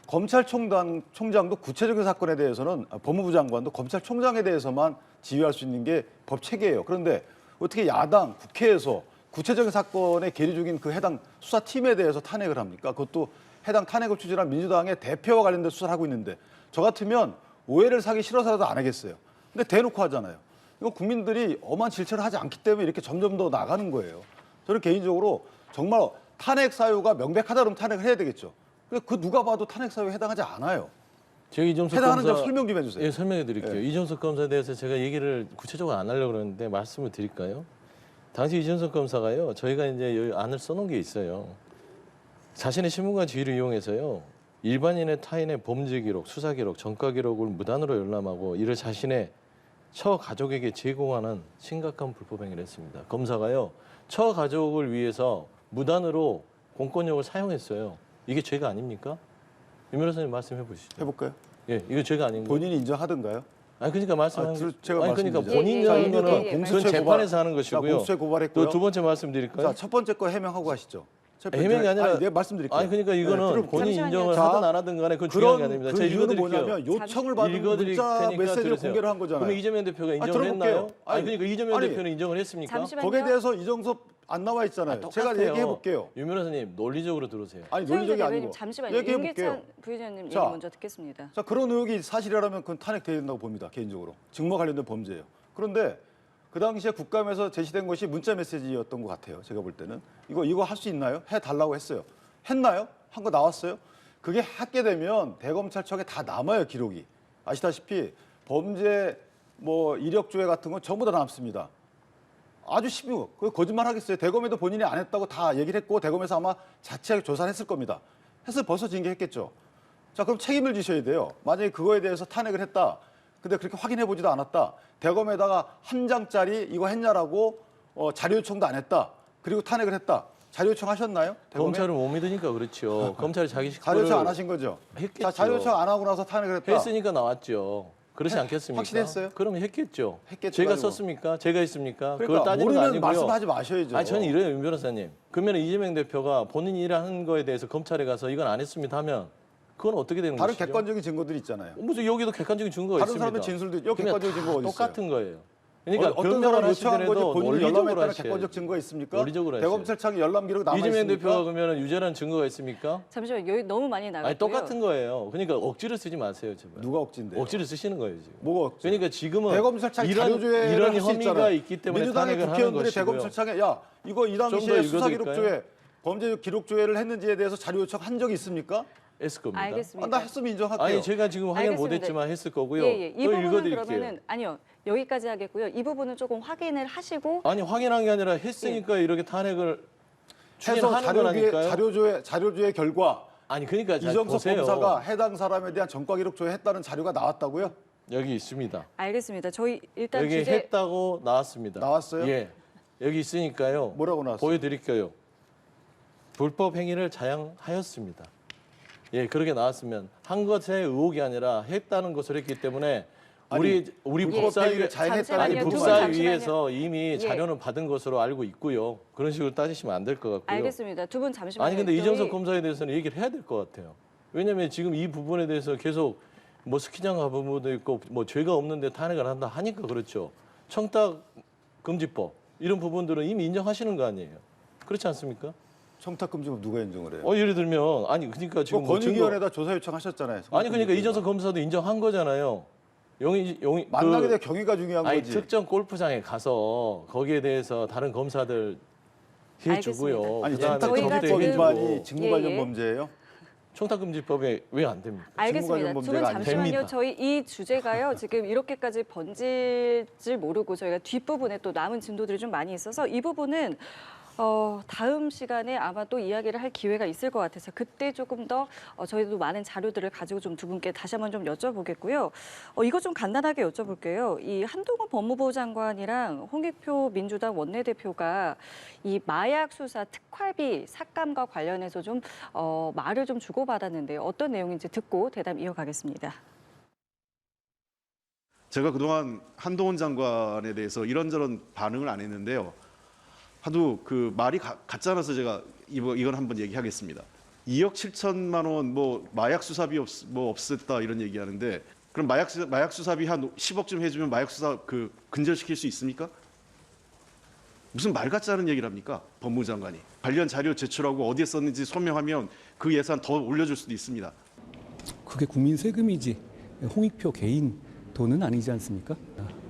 C: 검찰총장도 구체적인 사건에 대해서는 법무부 장관도 검찰총장에 대해서만 지휘할 수 있는 게 법 체계예요. 그런데 어떻게 야당 국회에서 구체적인 사건에 계류 중인 그 해당 수사팀에 대해서 탄핵을 합니까? 그것도 해당 탄핵을 추진한 민주당의 대표와 관련된 수사를 하고 있는데 저 같으면 오해를 사기 싫어서라도 안 하겠어요. 근데 대놓고 하잖아요. 이거 국민들이 엄한 질책을 하지 않기 때문에 이렇게 점점 더 나가는 거예요. 저는 개인적으로 정말 탄핵 사유가 명백하다 그러면 탄핵을 해야 되겠죠. 그 누가 봐도 탄핵 사유에 해당하지 않아요.
D: 제가 이정석
C: 해당하는
D: 검사
C: 점 설명 좀 해주세요.
D: 예, 설명해 드릴게요.
C: 예.
D: 이정석 검사에 대해서 제가 얘기를 구체적으로 안 하려고 그러는데 말씀을 드릴까요? 당시 이정석 검사가요. 저희가 이제 여기 안을 써놓은 게 있어요. 자신의 신분과 지위를 이용해서요. 일반인의 타인의 범죄 기록, 수사 기록, 전과 기록을 무단으로 열람하고 이를 자신의 처 가족에게 제공하는 심각한 불법 행위를 했습니다. 검사가요. 처 가족을 위해서 무단으로 공권력을 사용했어요. 이게 죄가 아닙니까? 유 변호사님 말씀해 보시죠.
C: 해볼까요?
D: 예, 이거 죄가 아닌 거예요.
C: 본인이 인정하던가요?
D: 아니 그러니까 말씀한
C: 제가
D: 아니 그러니까
C: 말씀드리죠.
D: 본인이
A: 예,
D: 하는
A: 예,
D: 거는
A: 예, 예,
D: 그건
C: 공수처
D: 재판에서 하는
C: 자,
D: 것이고요.
C: 공수처에 고발했고요.
D: 또 두 번째 말씀드릴까요?
C: 자, 첫 번째 거 해명하고 가시죠.
D: 해명이 아니라
C: 아니, 네, 말씀드릴게요.
D: 아니 그러니까 이거는
C: 들어볼게요.
D: 본인
A: 잠시만요.
D: 인정을
C: 자,
D: 하든 안 하든 간에 그건 중요한 게 아닙니다.
C: 그
D: 제가
C: 이유는
D: 읽어드릴게요.
C: 뭐냐면 요청을 받은
D: 읽어드릴
C: 문자
D: 테니까
C: 메시지를
D: 들으세요.
C: 공개를 한 거잖아요.
D: 그러면 이재명 대표가 인정을
C: 들어볼게요.
D: 했나요? 아니
C: 아니,
D: 그러니까 이재명
C: 아니,
D: 대표는 인정을 했습니까?
A: 잠시만요.
C: 거기에 대해서 이정섭 안 나와 있잖아요. 제가
D: 똑같아요.
C: 얘기해 볼게요.
D: 유 변호사님 논리적으로 들으세요.
C: 아니
A: 최영재
C: 논리적이
A: 대변인
C: 아니고
A: 잠시만요.
C: 얘기해 볼게요.
A: 윤기찬 부회장님 얘기
C: 자.
A: 먼저 듣겠습니다.
C: 자, 그런 의혹이 사실이라면 그건 탄핵돼야 된다고 봅니다. 개인적으로. 직무와 관련된 범죄예요. 그런데 그 당시에 국감에서 제시된 것이 문자 메시지였던 것 같아요. 제가 볼 때는. 이거 할 수 있나요? 해달라고 했어요. 했나요? 한 거 나왔어요? 그게 하게 되면 대검찰청에 다 남아요, 기록이. 아시다시피 범죄 뭐 이력조회 같은 건 전부 다 남습니다. 아주 심유. 그 거짓말 하겠어요. 대검에도 본인이 안 했다고 다 얘기를 했고 대검에서 아마 자체하게 조사를 했을 겁니다. 해서 벌써 징계했겠죠. 자, 그럼 책임을 지셔야 돼요. 만약에 그거에 대해서 탄핵을 했다. 근데 그렇게 확인해 보지도 않았다. 대검에다가 한 장짜리 이거 했냐라고 자료 요청도 안 했다. 그리고 탄핵을 했다. 자료 요청하셨나요? 대검에?
D: 검찰을 못 믿으니까 그렇죠. 검찰이 자기
C: 자료
D: 식구를
C: 요청 안 하신 거죠?
D: 했겠죠.
C: 자, 자료 요청 안 하고 나서 탄핵을 했다.
D: 했으니까 나왔죠. 그렇지 않겠습니까?
C: 확실했어요?
D: 그럼 했겠죠.
C: 했겠죠,
D: 제가
C: 가지고.
D: 썼습니까? 제가 했습니까? 그걸
C: 그러니까
D: 따지는 거
C: 모르면
D: 아니고요.
C: 말씀하지 마셔야죠.
D: 아니 저는 이래요, 윤 변호사님. 그러면 이재명 대표가 본인이 일하는 거에 대해서 검찰에 가서 이건 안 했습니다 하면 그건 어떻게 되는
C: 다른
D: 것이죠?
C: 객관적인 증거들이 있잖아요.
D: 무슨 여기도 객관적인 증거가
C: 다른
D: 있습니다.
C: 사람의 진술도 있고
D: 그러면
C: 객관적인 증거가 어디 있어요?
D: 똑같은 거예요. 그러니까
C: 어떤
D: 변명을
C: 사람 요청한 거지
D: 하시더라도
C: 본인이
D: 논리적으로
C: 열람했다는
D: 하셔야죠.
C: 객관적 증거가 있습니까?
D: 논리적으로 하셔야죠.
C: 대검찰청 열람 기록 남아
D: 이재명
C: 있습니까?
D: 대표가 그러면 유죄라는 증거가 있습니까?
A: 잠시만 여기 너무 많이 나갔고요.
D: 아니 똑같은 거예요. 그러니까 억지를 쓰지 마세요, 제발.
C: 누가 억지인데요?
D: 억지를 쓰시는 거예요 지금.
C: 뭐가 억지?
D: 그러니까 지금은
C: 대검찰청
D: 이런
C: 자료조회를
D: 이런
C: 할수
D: 혐의가
C: 있잖아요.
D: 있기 때문에
C: 민주당의
D: 탄핵을 하는
C: 국회의원들이
D: 것이고요.
C: 대검찰청에 야 이거 이
D: 더
C: 당시에 수사
D: 읽어드릴까요?
C: 기록조회 범죄 기록조회를 했는지에 대해서 자료 요청한 적이 있습니까?
D: 했을 겁니다.
A: 알겠습니다.
C: 나 했으면 인정할게요.
D: 아니 제가 지금 확인
A: 알겠습니다.
D: 못했지만 했을 거고요.
A: 예, 예. 이
D: 또
A: 부분은
D: 읽어드릴게요.
A: 그러면은 아니요 여기까지 하겠고요. 이 부분은 조금 확인을 하시고
D: 아니 확인한 게 아니라 했으니까 이렇게 탄핵을
C: 해서
D: 추진하는 거라니까요.
C: 자료조회 결과
D: 아니 그러니까 잘
C: 이정석
D: 보세요.
C: 검사가 해당 사람에 대한 전과 기록조회 했다는 자료가 나왔다고요?
D: 여기 있습니다.
A: 알겠습니다. 저희 일단
D: 여기
A: 주제
D: 했다고 나왔습니다.
C: 나왔어요?
D: 예, 여기 있으니까요.
C: 뭐라고 나왔어요?
D: 보여드릴게요. 불법 행위를 자행하였습니다. 예, 그렇게 나왔으면 한 것의 의혹이 아니라 했다는 것을 했기 때문에 우리
C: 불법 행위를 자행했다는
D: 아니
A: 잠시만요. 두 분
D: 법사위에서 이미
A: 예.
D: 자료는 받은 것으로 알고 있고요. 그런 식으로 따지시면 안 될 것 같고요.
A: 알겠습니다. 두 분 잠시만요.
D: 아니 근데
A: 저희-
D: 이정석 검사에 대해서는 얘기를 해야 될 것 같아요. 왜냐하면 지금 이 부분에 대해서 계속 뭐 스키장 가부모도 있고 뭐 죄가 없는데 탄핵을 한다 하니까 그렇죠. 청탁 금지법 이런 부분들은 이미 인정하시는 거 아니에요. 그렇지 않습니까?
C: 청탁금지법 누가 인정을 해요?
D: 예를 들면 아니 그러니까 지금
C: 뭐
D: 뭐 증거
C: 권익위원회에다 조사 요청하셨잖아요.
D: 아니 그러니까 이정석 검사도 인정한 거잖아요. 용의
C: 만나게 될 경위가 중요한
D: 아니
C: 거지.
D: 특정 골프장에 가서 거기에 대해서 다른 검사들 해주고요.
A: 알겠습니다.
C: 아니
D: 그다음에
A: 저희가
C: 청탁금지법이
A: 지금-
C: 많이 직무 관련
A: 예, 예.
C: 범죄예요?
D: 청탁금지법에 왜 안 됩니까?
A: 알겠습니다.
C: 직무관련
A: 두 분
C: 범죄가
A: 잠시만요.
D: 됩니다.
A: 저희 이 주제가요. 지금 이렇게까지 번질 줄 모르고 저희가 뒷부분에 또 남은 진도들이 좀 많이 있어서 이 부분은 다음 시간에 아마 또 이야기를 할 기회가 있을 것 같아서 그때 조금 더 저희도 많은 자료들을 가지고 좀 두 분께 다시 한번 좀 여쭤보겠고요. 이거 좀 간단하게 여쭤볼게요. 이 한동훈 법무부 장관이랑 홍익표 민주당 원내대표가 이 마약 수사 특활비 삭감과 관련해서 좀 말을 좀 주고받았는데요. 어떤 내용인지 듣고 대담 이어가겠습니다.
G: 제가 그동안 한동훈 장관에 대해서 이런저런 반응을 안 했는데요. 하도 그 말이 같잖아서 제가 이건 한번 얘기하겠습니다. 2억 7천만 원 뭐 마약 수사비 없었다 이런 얘기하는데 그럼 마약 수사비 한 10억쯤 해주면 마약 수사 근절시킬 수 있습니까? 무슨 말 같지 않은 얘기를 합니까? 법무부 장관이 관련 자료 제출하고 어디에 썼는지 소명하면 그 예산 더 올려줄 수도 있습니다.
H: 그게 국민 세금이지 홍익표 개인 돈은 아니지 않습니까?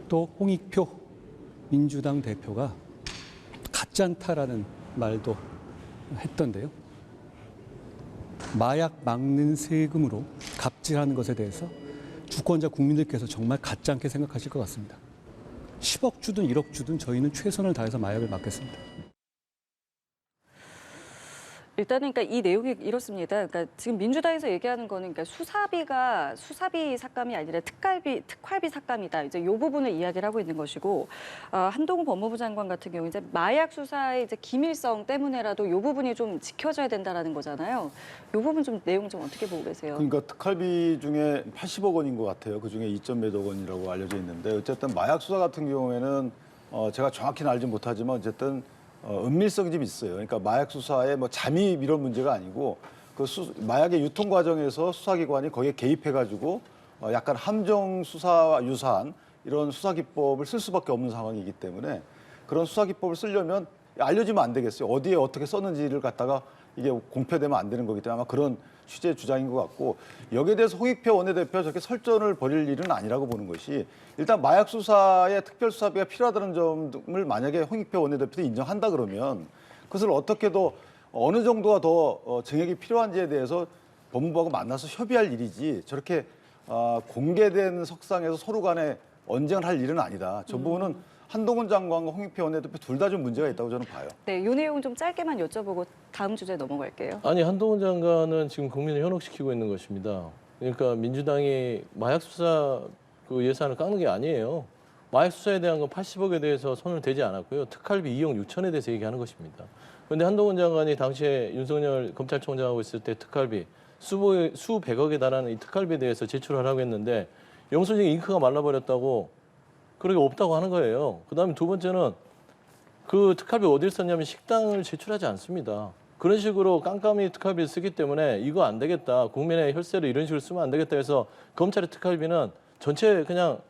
H: 또 홍익표 민주당 대표가 가짜다라는 말도 했던데요. 마약 막는 세금으로 갑질하는 것에 대해서 주권자 국민들께서 정말 가짜않게 생각하실 것 같습니다. 10억 주든 1억 주든 저희는 최선을 다해서 마약을 막겠습니다.
A: 일단은 그러니까 이 내용이 이렇습니다. 그러니까 지금 민주당에서 얘기하는 거는 그러니까 수사비 삭감이 아니라 특활비 삭감이다. 이제 이 부분을 이야기를 하고 있는 것이고 한동훈 법무부 장관 같은 경우 이제 마약 수사의 이제 기밀성 때문에라도 이 부분이 좀 지켜져야 된다라는 거잖아요. 이 부분 좀 내용 좀 어떻게 보고 계세요?
C: 그러니까 특활비 중에 80억 원인 것 같아요. 그 중에 2.몇억 원이라고 알려져 있는데 어쨌든 마약 수사 같은 경우에는 제가 정확히는 알지 못하지만 어쨌든 은밀성이 좀 있어요. 그러니까 마약 수사에 뭐 잠입 이런 문제가 아니고 그 마약의 유통 과정에서 수사기관이 거기에 개입해가지고 약간 함정 수사와 유사한 이런 수사 기법을 쓸 수밖에 없는 상황이기 때문에 그런 수사 기법을 쓰려면 알려지면 안 되겠어요. 어디에 어떻게 썼는지를 갖다가 이게 공표되면 안 되는 거기 때문에 아마 그런 취지의 주장인 것 같고 여기에 대해서 홍익표 원내대표가 저렇게 설전을 벌일 일은 아니라고 보는 것이 일단 마약 수사에 특별수사비가 필요하다는 점을 만약에 홍익표 원내대표도 인정한다 그러면 그것을 어떻게도 어느 정도가 더 증액이 필요한지에 대해서 법무부하고 만나서 협의할 일이지 저렇게 공개된 석상에서 서로 간에 언쟁을 할 일은 아니다. 저 부분은 한동훈 장관과 홍익표 원내대표 둘 다 좀 문제가 있다고 저는 봐요.
A: 네, 요 내용 좀 짧게만 여쭤보고 다음 주제 넘어갈게요.
D: 아니 한동훈 장관은 지금 국민을 현혹시키고 있는 것입니다. 그러니까 민주당이 마약 수사 그 예산을 깎는 게 아니에요. 마약 수사에 대한 건 80억에 대해서 손을 대지 않았고요. 특활비 2억 6천에 대해서 얘기하는 것입니다. 그런데 한동훈 장관이 당시에 윤석열 검찰총장하고 있을 때 특활비 수백억에 달하는 이 특활비에 대해서 제출하라고 했는데 영수증 잉크가 말라버렸다고 그렇게 없다고 하는 거예요. 그다음에 두 번째는 그 특활비 어디를 썼냐면 식당을 제출하지 않습니다. 그런 식으로 깜깜이 특활비를 쓰기 때문에 이거 안 되겠다. 국민의 혈세를 이런 식으로 쓰면 안 되겠다 해서 검찰의 특활비는 전체 그냥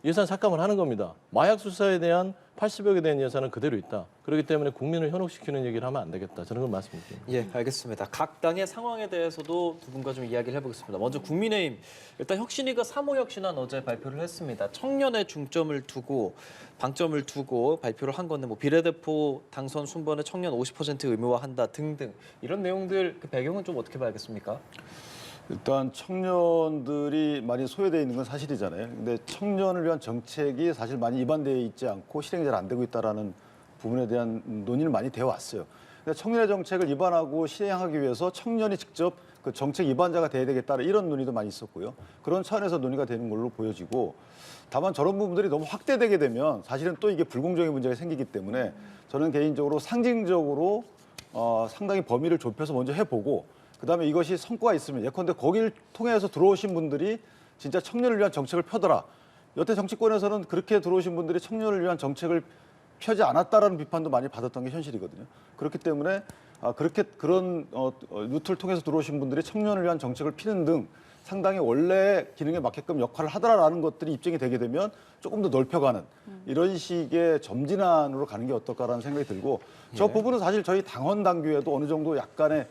D: 예산 삭감을 하는 겁니다. 마약 수사에 대한 80억에 대한 예산은 그대로 있다. 그렇기 때문에 국민을 현혹시키는 얘기를 하면 안 되겠다. 저는 그걸 말씀드립니다.
B: 예, 알겠습니다. 각 당의 상황에 대해서도 두 분과 좀 이야기를 해보겠습니다. 먼저 국민의힘, 일단 혁신위가 3호 혁신안 어제 발표를 했습니다. 청년에 중점을 두고 방점을 두고 발표를 한 건데 뭐 비례대표 당선 순번에 청년 50% 의무화한다 등등 이런 내용들 그 배경은 좀 어떻게 봐야겠습니까?
C: 일단 청년들이 많이 소외되어 있는 건 사실이잖아요. 근데 청년을 위한 정책이 사실 많이 입안되어 있지 않고 실행이 잘 안 되고 있다는 부분에 대한 논의는 많이 되어 왔어요. 근데 청년의 정책을 입안하고 실행하기 위해서 청년이 직접 그 정책 입안자가 돼야 되겠다는 이런 논의도 많이 있었고요. 그런 차원에서 논의가 되는 걸로 보여지고 다만 저런 부분들이 너무 확대되게 되면 사실은 또 이게 불공정의 문제가 생기기 때문에 저는 개인적으로 상징적으로 상당히 범위를 좁혀서 먼저 해보고 그다음에 이것이 성과가 있으면 예컨대 거기를 통해서 들어오신 분들이 진짜 청년을 위한 정책을 펴더라. 여태 정치권에서는 그렇게 들어오신 분들이 청년을 위한 정책을 펴지 않았다라는 비판도 많이 받았던 게 현실이거든요. 그렇기 때문에 그런 루트를 통해서 들어오신 분들이 청년을 위한 정책을 피는 등 상당히 원래 기능에 맞게끔 역할을 하더라라는 것들이 입증이 되게 되면 조금 더 넓혀가는 이런 식의 점진안으로 가는 게 어떨까라는 생각이 들고 저 부분은 사실 저희 당원 당규에도 어느 정도 약간의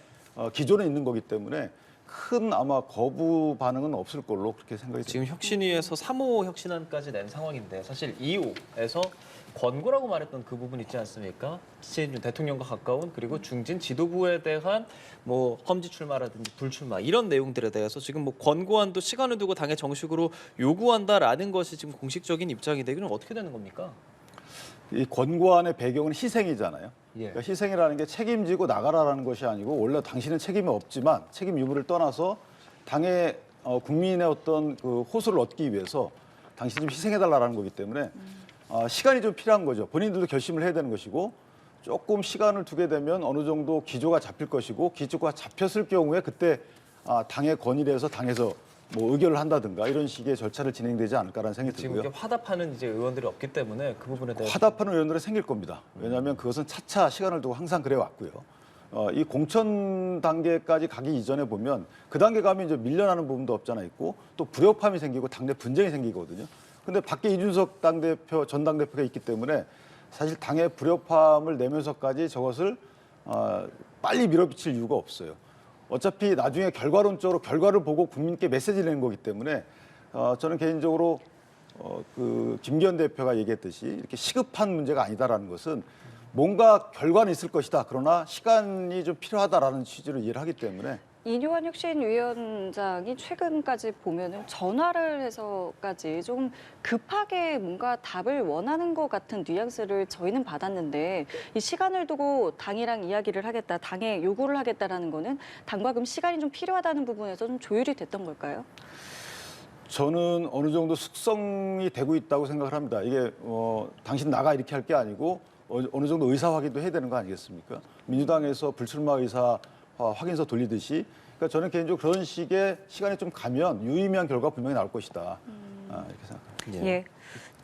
C: 기존에 있는 거기 때문에 큰 아마 거부 반응은 없을 걸로 그렇게 생각이
B: 지금
C: 듭니다.
B: 혁신위에서 3호 혁신안까지 낸 상황인데 사실 2호에서 권고라고 말했던 그 부분 있지 않습니까? 신윤 대통령과 가까운 그리고 중진 지도부에 대한 뭐 험지 출마라든지 불출마 이런 내용들에 대해서 지금 뭐 권고안도 시간을 두고 당에 정식으로 요구한다라는 것이 지금 공식적인 입장인데 이건 어떻게 되는 겁니까?
C: 이 권고안의 배경은 희생이잖아요.
B: 예.
C: 그러니까 희생이라는 게 책임지고 나가라라는 것이 아니고 원래 당신은 책임이 없지만 책임 유무를 떠나서 당의 국민의 어떤 그 호소를 얻기 위해서 당신이 좀 희생해달라는 거기 때문에 시간이 좀 필요한 거죠. 본인들도 결심을 해야 되는 것이고 조금 시간을 두게 되면 어느 정도 기조가 잡힐 것이고 기조가 잡혔을 경우에 그때 당의 건의를 해서 당에서 뭐 의결을 한다든가 이런 식의 절차를 진행되지 않을까라는 생각이
B: 지금
C: 들고요.
B: 이게 화답하는 이제 의원들이 없기 때문에 그 부분에 대해서
C: 화답하는 의원들이 생길 겁니다. 왜냐하면 그것은 차차 시간을 두고 항상 그래 왔고요. 이 공천 단계까지 가기 이전에 보면 그 단계 가면 이제 밀려나는 부분도 없잖아 있고 또 불협화음이 생기고 당내 분쟁이 생기거든요. 근데 밖에 이준석 당대표, 전 당대표가 있기 때문에 사실 당의 불협화음을 내면서까지 저것을 빨리 밀어붙일 이유가 없어요. 어차피 나중에 결과론적으로 결과를 보고 국민께 메시지를 내는 거기 때문에 저는 개인적으로 그 김기현 대표가 얘기했듯이 이렇게 시급한 문제가 아니다라는 것은 뭔가 결과는 있을 것이다. 그러나 시간이 좀 필요하다라는 취지로 이해를 하기 때문에
A: 이뇨한 혁신위원장이 최근까지 보면은 전화를 해서까지 좀 급하게 뭔가 답을 원하는 것 같은 뉘앙스를 저희는 받았는데 이 시간을 두고 당이랑 이야기를 하겠다, 당에 요구를 하겠다라는 거는 당과 그럼 시간이 좀 필요하다는 부분에서 좀 조율이 됐던 걸까요?
C: 저는 어느 정도 숙성이 되고 있다고 생각을 합니다. 이게 당신 나가 이렇게 할 게 아니고 어느 정도 의사 확인도 해야 되는 거 아니겠습니까? 민주당에서 불출마 의사 확인서 돌리듯이 그러니까 저는 개인적으로 그런 식의 시간이 좀 가면 유의미한 결과 분명히 나올 것이다 이렇게 생각합니다.
A: 예.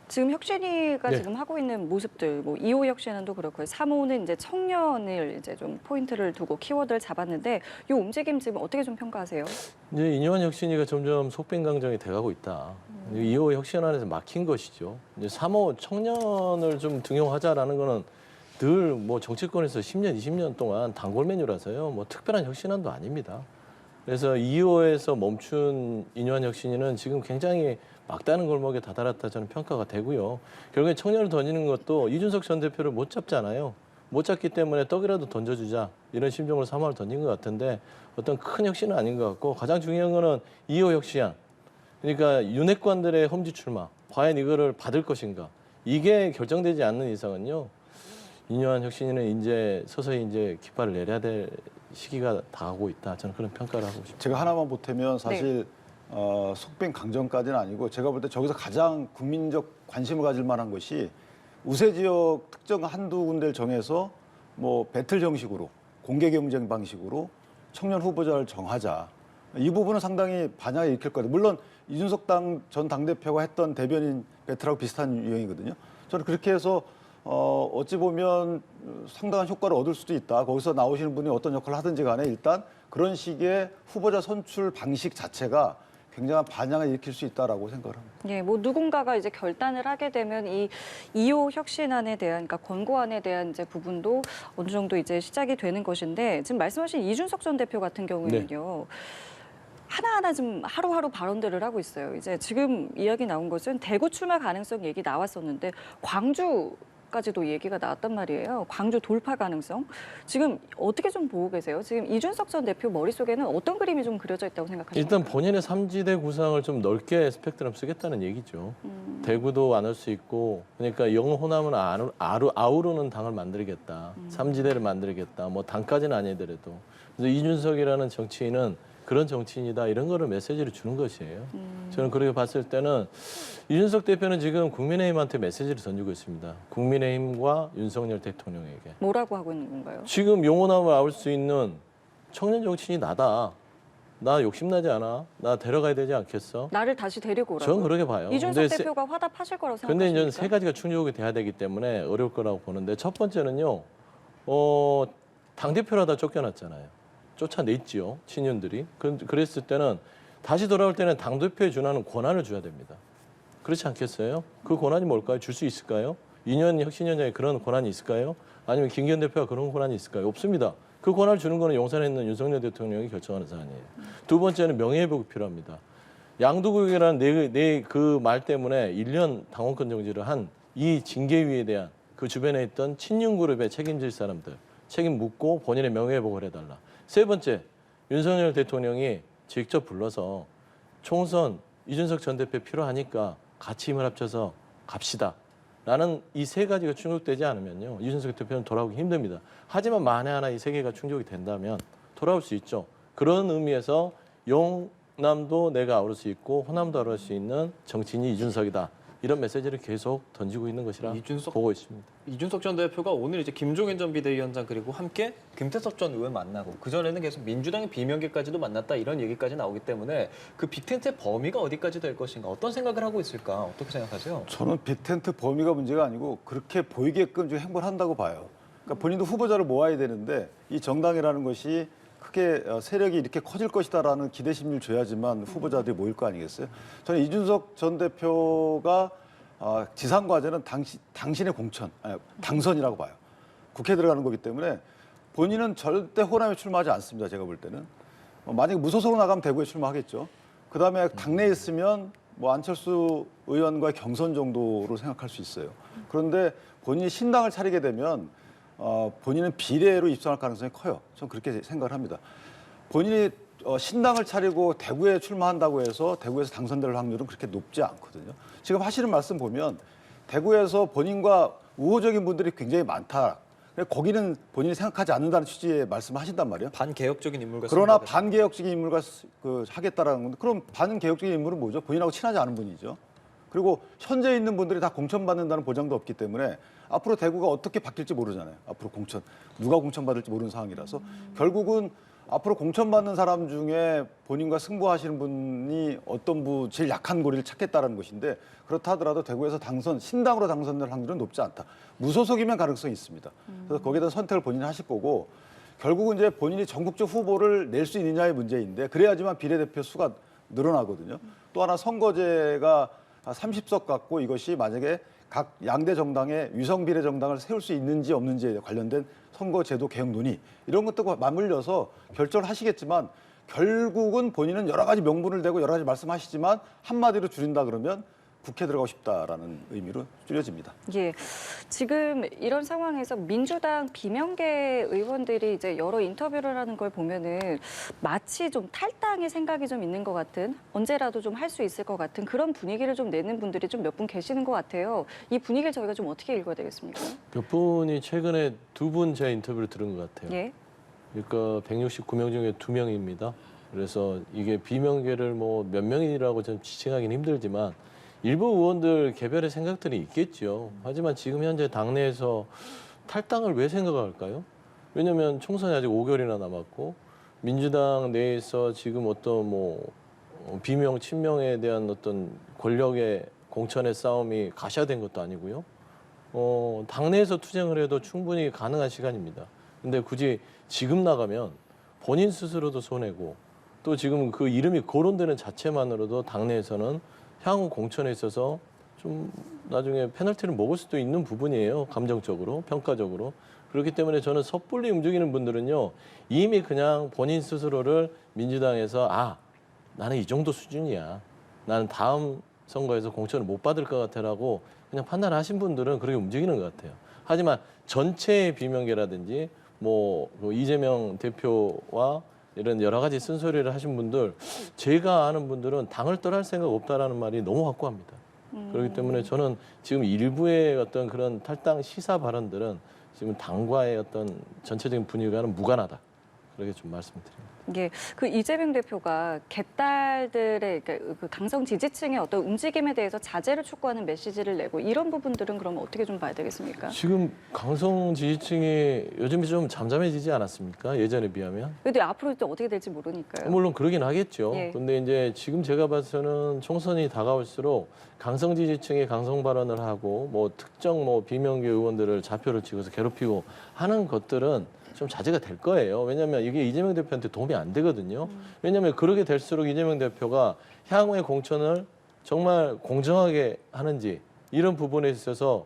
A: 지금 혁신위가
D: 네.
A: 지금 하고 있는 모습들, 뭐 2호 혁신안도 그렇고요. 3호는 이제 청년을 이제 좀 포인트를 두고 키워드를 잡았는데 이 움직임 지금 어떻게 좀 평가하세요?
D: 이제 이뇨한 혁신위가 점점 속빈강정이 돼가고 있다. 2호 혁신안에서 막힌 것이죠. 이제 3호 청년을 좀 등용하자라는 거는 늘 뭐 정치권에서 10년, 20년 동안 단골 메뉴라서요. 뭐 특별한 혁신안도 아닙니다. 그래서 2호에서 멈춘 이뇨한 혁신위는 지금 굉장히 막다른 골목에 다다랐다 저는 평가가 되고요. 결국에 청년을 던지는 것도 이준석 전 대표를 못 잡잖아요. 못 잡기 때문에 떡이라도 던져주자 이런 심정으로 3호를 던진 것 같은데 어떤 큰 혁신은 아닌 것 같고 가장 중요한 거는 2호 혁신안. 그러니까 윤핵관들의 험지 출마, 과연 이거를 받을 것인가? 이게 결정되지 않는 이상은요. 이뇨한 혁신위는 이제 서서히 이제 깃발을 내려야 될 시기가 다가오고 있다. 저는 그런 평가를 하고 싶습니다.
C: 제가 하나만 보태면 사실 속빈 강정까지는 아니고 제가 볼 때 저기서 가장 국민적 관심을 가질 만한 것이 우세 지역 특정 한두 군데를 정해서 뭐 배틀 형식으로 공개 경쟁 방식으로 청년 후보자를 정하자. 이 부분은 상당히 반향을 일으킬 거예요. 물론 이준석 전 당대표가 했던 대변인 배틀하고 비슷한 유형이거든요. 저는 그렇게 해서 어찌 보면 상당한 효과를 얻을 수도 있다. 거기서 나오시는 분이 어떤 역할을 하든지 간에 일단 그런 식의 후보자 선출 방식 자체가 굉장한 반향을 일으킬 수 있다라고 생각을 합니다.
A: 예, 뭐 누군가가 이제 결단을 하게 되면 이 2호 혁신안에 대한, 그러니까 권고안에 대한 이제 부분도 어느 정도 이제 시작이 되는 것인데, 지금 말씀하신 이준석 전 대표 같은 경우에는요. 하나하나 좀 하루하루 발언들을 하고 있어요. 이제 지금 이야기 나온 것은 대구 출마 가능성 얘기 나왔었는데 광주까지도 얘기가 나왔단 말이에요. 광주 돌파 가능성. 지금 어떻게 좀 보고 계세요? 지금 이준석 전 대표 머릿속에는 어떤 그림이 좀 그려져 있다고 생각하십니까?
D: 일단 본인의 삼지대 구상을 좀 넓게 스펙트럼 쓰겠다는 얘기죠. 대구도 안 할 수 있고, 그러니까 영호남은 아우르는 당을 만들겠다. 삼지대를 만들겠다. 뭐 당까지는 아니더라도. 그래서 이준석이라는 정치인은 그런 정치인이다, 이런 거를 메시지를 주는 것이에요. 저는 그렇게 봤을 때는 이준석 대표는 지금 국민의힘한테 메시지를 던지고 있습니다. 국민의힘과 윤석열 대통령에게.
A: 뭐라고 하고 있는 건가요?
D: 지금 영호남을 아울 수 있는 청년 정치인이 나다. 나 욕심나지 않아? 나 데려가야 되지 않겠어?
A: 나를 다시 데리고 오라고.
D: 저는 그렇게 봐요.
A: 이준석 대표가 화답하실 거라고
D: 근데
A: 생각하십니까?
D: 이제 세 가지가 충족이 돼야 되기 때문에 어려울 거라고 보는데, 첫 번째는요. 당대표라다 쫓겨났잖아요. 쫓아냈지요, 친윤들이. 그랬을 때는 다시 돌아올 때는 당대표에 준하는 권한을 줘야 됩니다. 그렇지 않겠어요? 그 권한이 뭘까요? 줄 수 있을까요? 2년 혁신위원장에 그런 권한이 있을까요? 아니면 김기현 대표가 그런 권한이 있을까요? 없습니다. 그 권한을 주는 거는 용산에 있는 윤석열 대통령이 결정하는 사안이에요. 두 번째는 명예회복이 필요합니다. 양도구역이라는 그 말 때문에 1년 당원권 정지를 한 이 징계위에 대한 그 주변에 있던 친윤그룹의 책임질 사람들 책임 묻고 본인의 명예회복을 해달라. 세 번째, 윤석열 대통령이 직접 불러서 총선 이준석 전 대표 필요하니까 같이 힘을 합쳐서 갑시다. 라는 이 세 가지가 충족되지 않으면요, 이준석 대표는 돌아오기 힘듭니다. 하지만 만에 하나 이 세 개가 충족이 된다면 돌아올 수 있죠. 그런 의미에서 영남도 내가 아우를 수 있고 호남도 아우를 수 있는 정치인이 이준석이다. 이런 메시지를 계속 던지고 있는 것이라 보고 있습니다.
B: 이준석 전 대표가 오늘 이제 김종인 전 비대위원장 그리고 함께 김태섭 전 의원 만나고, 그전에는 계속 민주당의 비명계까지도 만났다, 이런 얘기까지 나오기 때문에 그 빅텐트의 범위가 어디까지 될 것인가, 어떤 생각을 하고 있을까, 어떻게 생각하세요?
C: 저는 빅텐트 범위가 문제가 아니고 그렇게 보이게끔 지금 행보를 한다고 봐요. 그러니까 본인도 후보자를 모아야 되는데 이 정당이라는 것이 크게 세력이 이렇게 커질 것이다라는 기대심을 줘야지만 후보자들이 모일 거 아니겠어요? 저는 이준석 전 대표가 지상 과제는 당신의 당선이라고 봐요. 국회에 들어가는 거기 때문에 본인은 절대 호남에 출마하지 않습니다. 제가 볼 때는. 만약에 무소속으로 나가면 대구에 출마하겠죠. 그다음에 당내에 있으면 뭐 안철수 의원과의 경선 정도로 생각할 수 있어요. 그런데 본인이 신당을 차리게 되면 본인은 비례로 입성할 가능성이 커요. 저는 그렇게 생각을 합니다. 본인이 신당을 차리고 대구에 출마한다고 해서 대구에서 당선될 확률은 그렇게 높지 않거든요. 지금 하시는 말씀 보면 대구에서 본인과 우호적인 분들이 굉장히 많다. 거기는 본인이 생각하지 않는다는 취지의 말씀하신단 말이에요.
B: 반개혁적인 인물과
C: 그러나 반개혁적인 인물과 하겠다라는 건데, 그럼 반개혁적인 인물은 뭐죠? 본인하고 친하지 않은 분이죠. 그리고 현재 있는 분들이 다 공천받는다는 보장도 없기 때문에 앞으로 대구가 어떻게 바뀔지 모르잖아요. 앞으로 누가 공천받을지 모르는 상황이라서 결국은 앞으로 공천받는 사람 중에 본인과 승부하시는 분이 어떤 제일 약한 고리를 찾겠다는 것인데, 그렇다 하더라도 대구에서 신당으로 당선될 확률은 높지 않다. 무소속이면 가능성이 있습니다. 그래서 거기에 대한 선택을 본인이 하실 거고, 결국은 이제 본인이 전국적 후보를 낼 수 있느냐의 문제인데, 그래야지만 비례대표 수가 늘어나거든요. 또 하나 선거제가 30석 갖고 이것이 만약에 각 양대 정당의 위성 비례 정당을 세울 수 있는지 없는지에 관련된 선거제도 개혁 논의, 이런 것들과 맞물려서 결정을 하시겠지만, 결국은 본인은 여러 가지 명분을 대고 여러 가지 말씀하시지만 한마디로 줄인다 그러면 국회 들어가고 싶다라는 의미로 줄여집니다.
A: 예, 지금 이런 상황에서 민주당 비명계 의원들이 이제 여러 인터뷰를 하는 걸 보면은 마치 좀 탈당의 생각이 좀 있는 것 같은, 언제라도 좀 할 수 있을 것 같은 그런 분위기를 좀 내는 분들이 좀 몇 분 계시는 것 같아요. 이 분위기를 저희가 좀 어떻게 읽어야 되겠습니까?
D: 몇 분이 최근에 2분 제 인터뷰를 들은 것 같아요.
A: 예.
D: 그러니까 169명 중에 2명입니다. 그래서 이게 비명계를 뭐 몇 명이라고 좀 지칭하기는 힘들지만 일부 의원들 개별의 생각들이 있겠죠. 하지만 지금 현재 당내에서 탈당을 왜 생각할까요? 왜냐하면 총선이 아직 5개월이나 남았고 민주당 내에서 지금 어떤 뭐 비명, 친명에 대한 어떤 권력의 공천의 싸움이 가시화된 것도 아니고요. 당내에서 투쟁을 해도 충분히 가능한 시간입니다. 근데 굳이 지금 나가면 본인 스스로도 손해고 또 지금 그 이름이 거론되는 자체만으로도 당내에서는 향후 공천에 있어서 좀 나중에 페널티를 먹을 수도 있는 부분이에요. 감정적으로, 평가적으로. 그렇기 때문에 저는 섣불리 움직이는 분들은요. 이미 그냥 본인 스스로를 민주당에서 나는 이 정도 수준이야. 나는 다음 선거에서 공천을 못 받을 것 같아라고 그냥 판단하신 분들은 그렇게 움직이는 것 같아요. 하지만 전체의 비명계라든지 뭐 이재명 대표와 이런 여러 가지 쓴소리를 하신 분들, 제가 아는 분들은 당을 떠날 생각 없다라는 말이 너무 확고합니다. 그렇기 때문에 저는 지금 일부의 어떤 그런 탈당 시사 발언들은 지금 당과의 어떤 전체적인 분위기와는 무관하다. 그렇게 좀 말씀드립니다.
A: 예, 그 이재명 대표가 개딸들의 그 강성 지지층의 어떤 움직임에 대해서 자제를 촉구하는 메시지를 내고 이런 부분들은 그럼 어떻게 좀 봐야 되겠습니까?
D: 지금 강성 지지층이 요즘에 좀 잠잠해지지 않았습니까? 예전에 비하면?
A: 근데 앞으로 또 어떻게 될지 모르니까요.
D: 물론 그러긴 하겠죠.
A: 예.
D: 근데 이제 지금 제가 봐서는 총선이 다가올수록 강성 지지층이 강성 발언을 하고 뭐 특정 뭐 비명계 의원들을 좌표를 찍어서 괴롭히고 하는 것들은 좀 자제가 될 거예요. 왜냐하면 이게 이재명 대표한테 도움이 안 되거든요. 왜냐하면 그렇게 될수록 이재명 대표가 향후의 공천을 정말 공정하게 하는지 이런 부분에 있어서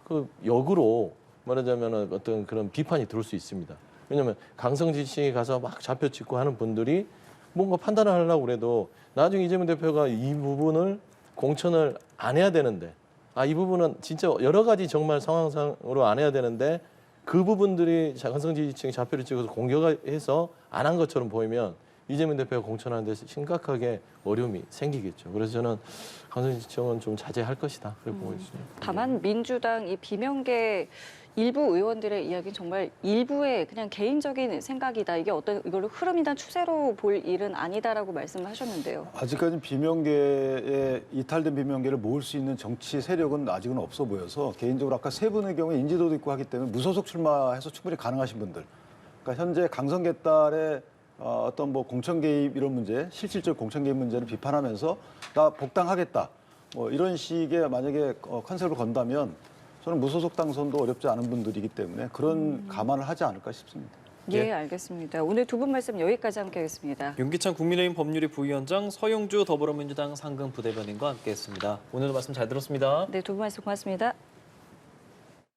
D: 그 역으로 말하자면 어떤 그런 비판이 들어올 수 있습니다. 왜냐하면 강성 지지층이 가서 막 좌표 찍고 하는 분들이 뭔가 판단을 하려고 그래도 나중에 이재명 대표가 이 부분을 공천을 안 해야 되는데 이 부분은 진짜 여러 가지 정말 상황상으로 안 해야 되는데 그 부분들이 강성 지지층이 좌표를 찍어서 공격해서 안 한 것처럼 보이면 이재명 대표가 공천하는 데서 심각하게 어려움이 생기겠죠. 그래서 저는 강성 지지층은 좀 자제할 것이다. 그렇게 보고 있습니다.
A: 다만 민주당 이 비명계 일부 의원들의 이야기는 정말 일부의 그냥 개인적인 생각이다. 이게 어떤 이걸로 흐름이나 추세로 볼 일은 아니다라고 말씀을 하셨는데요.
C: 아직까지는 비명계에 이탈된 비명계를 모을 수 있는 정치 세력은 아직은 없어 보여서 개인적으로 아까 세 분의 경우에 인지도도 있고 하기 때문에 무소속 출마해서 충분히 가능하신 분들. 그러니까 현재 강성 개딸의 어떤 뭐 공천 개입 이런 문제, 실질적 공천 개입 문제를 비판하면서 나 복당하겠다. 뭐 이런 식의 만약에 컨셉을 건다면 저는 무소속 당선도 어렵지 않은 분들이기 때문에 그런 감안을 하지 않을까 싶습니다.
A: 예, 알겠습니다. 오늘 두 분 말씀 여기까지 함께하겠습니다.
B: 윤기찬 국민의힘 법률위 부위원장, 서영주 더불어민주당 상근 부대변인과 함께했습니다. 오늘도 말씀 잘 들었습니다.
A: 네, 두 분 말씀 고맙습니다.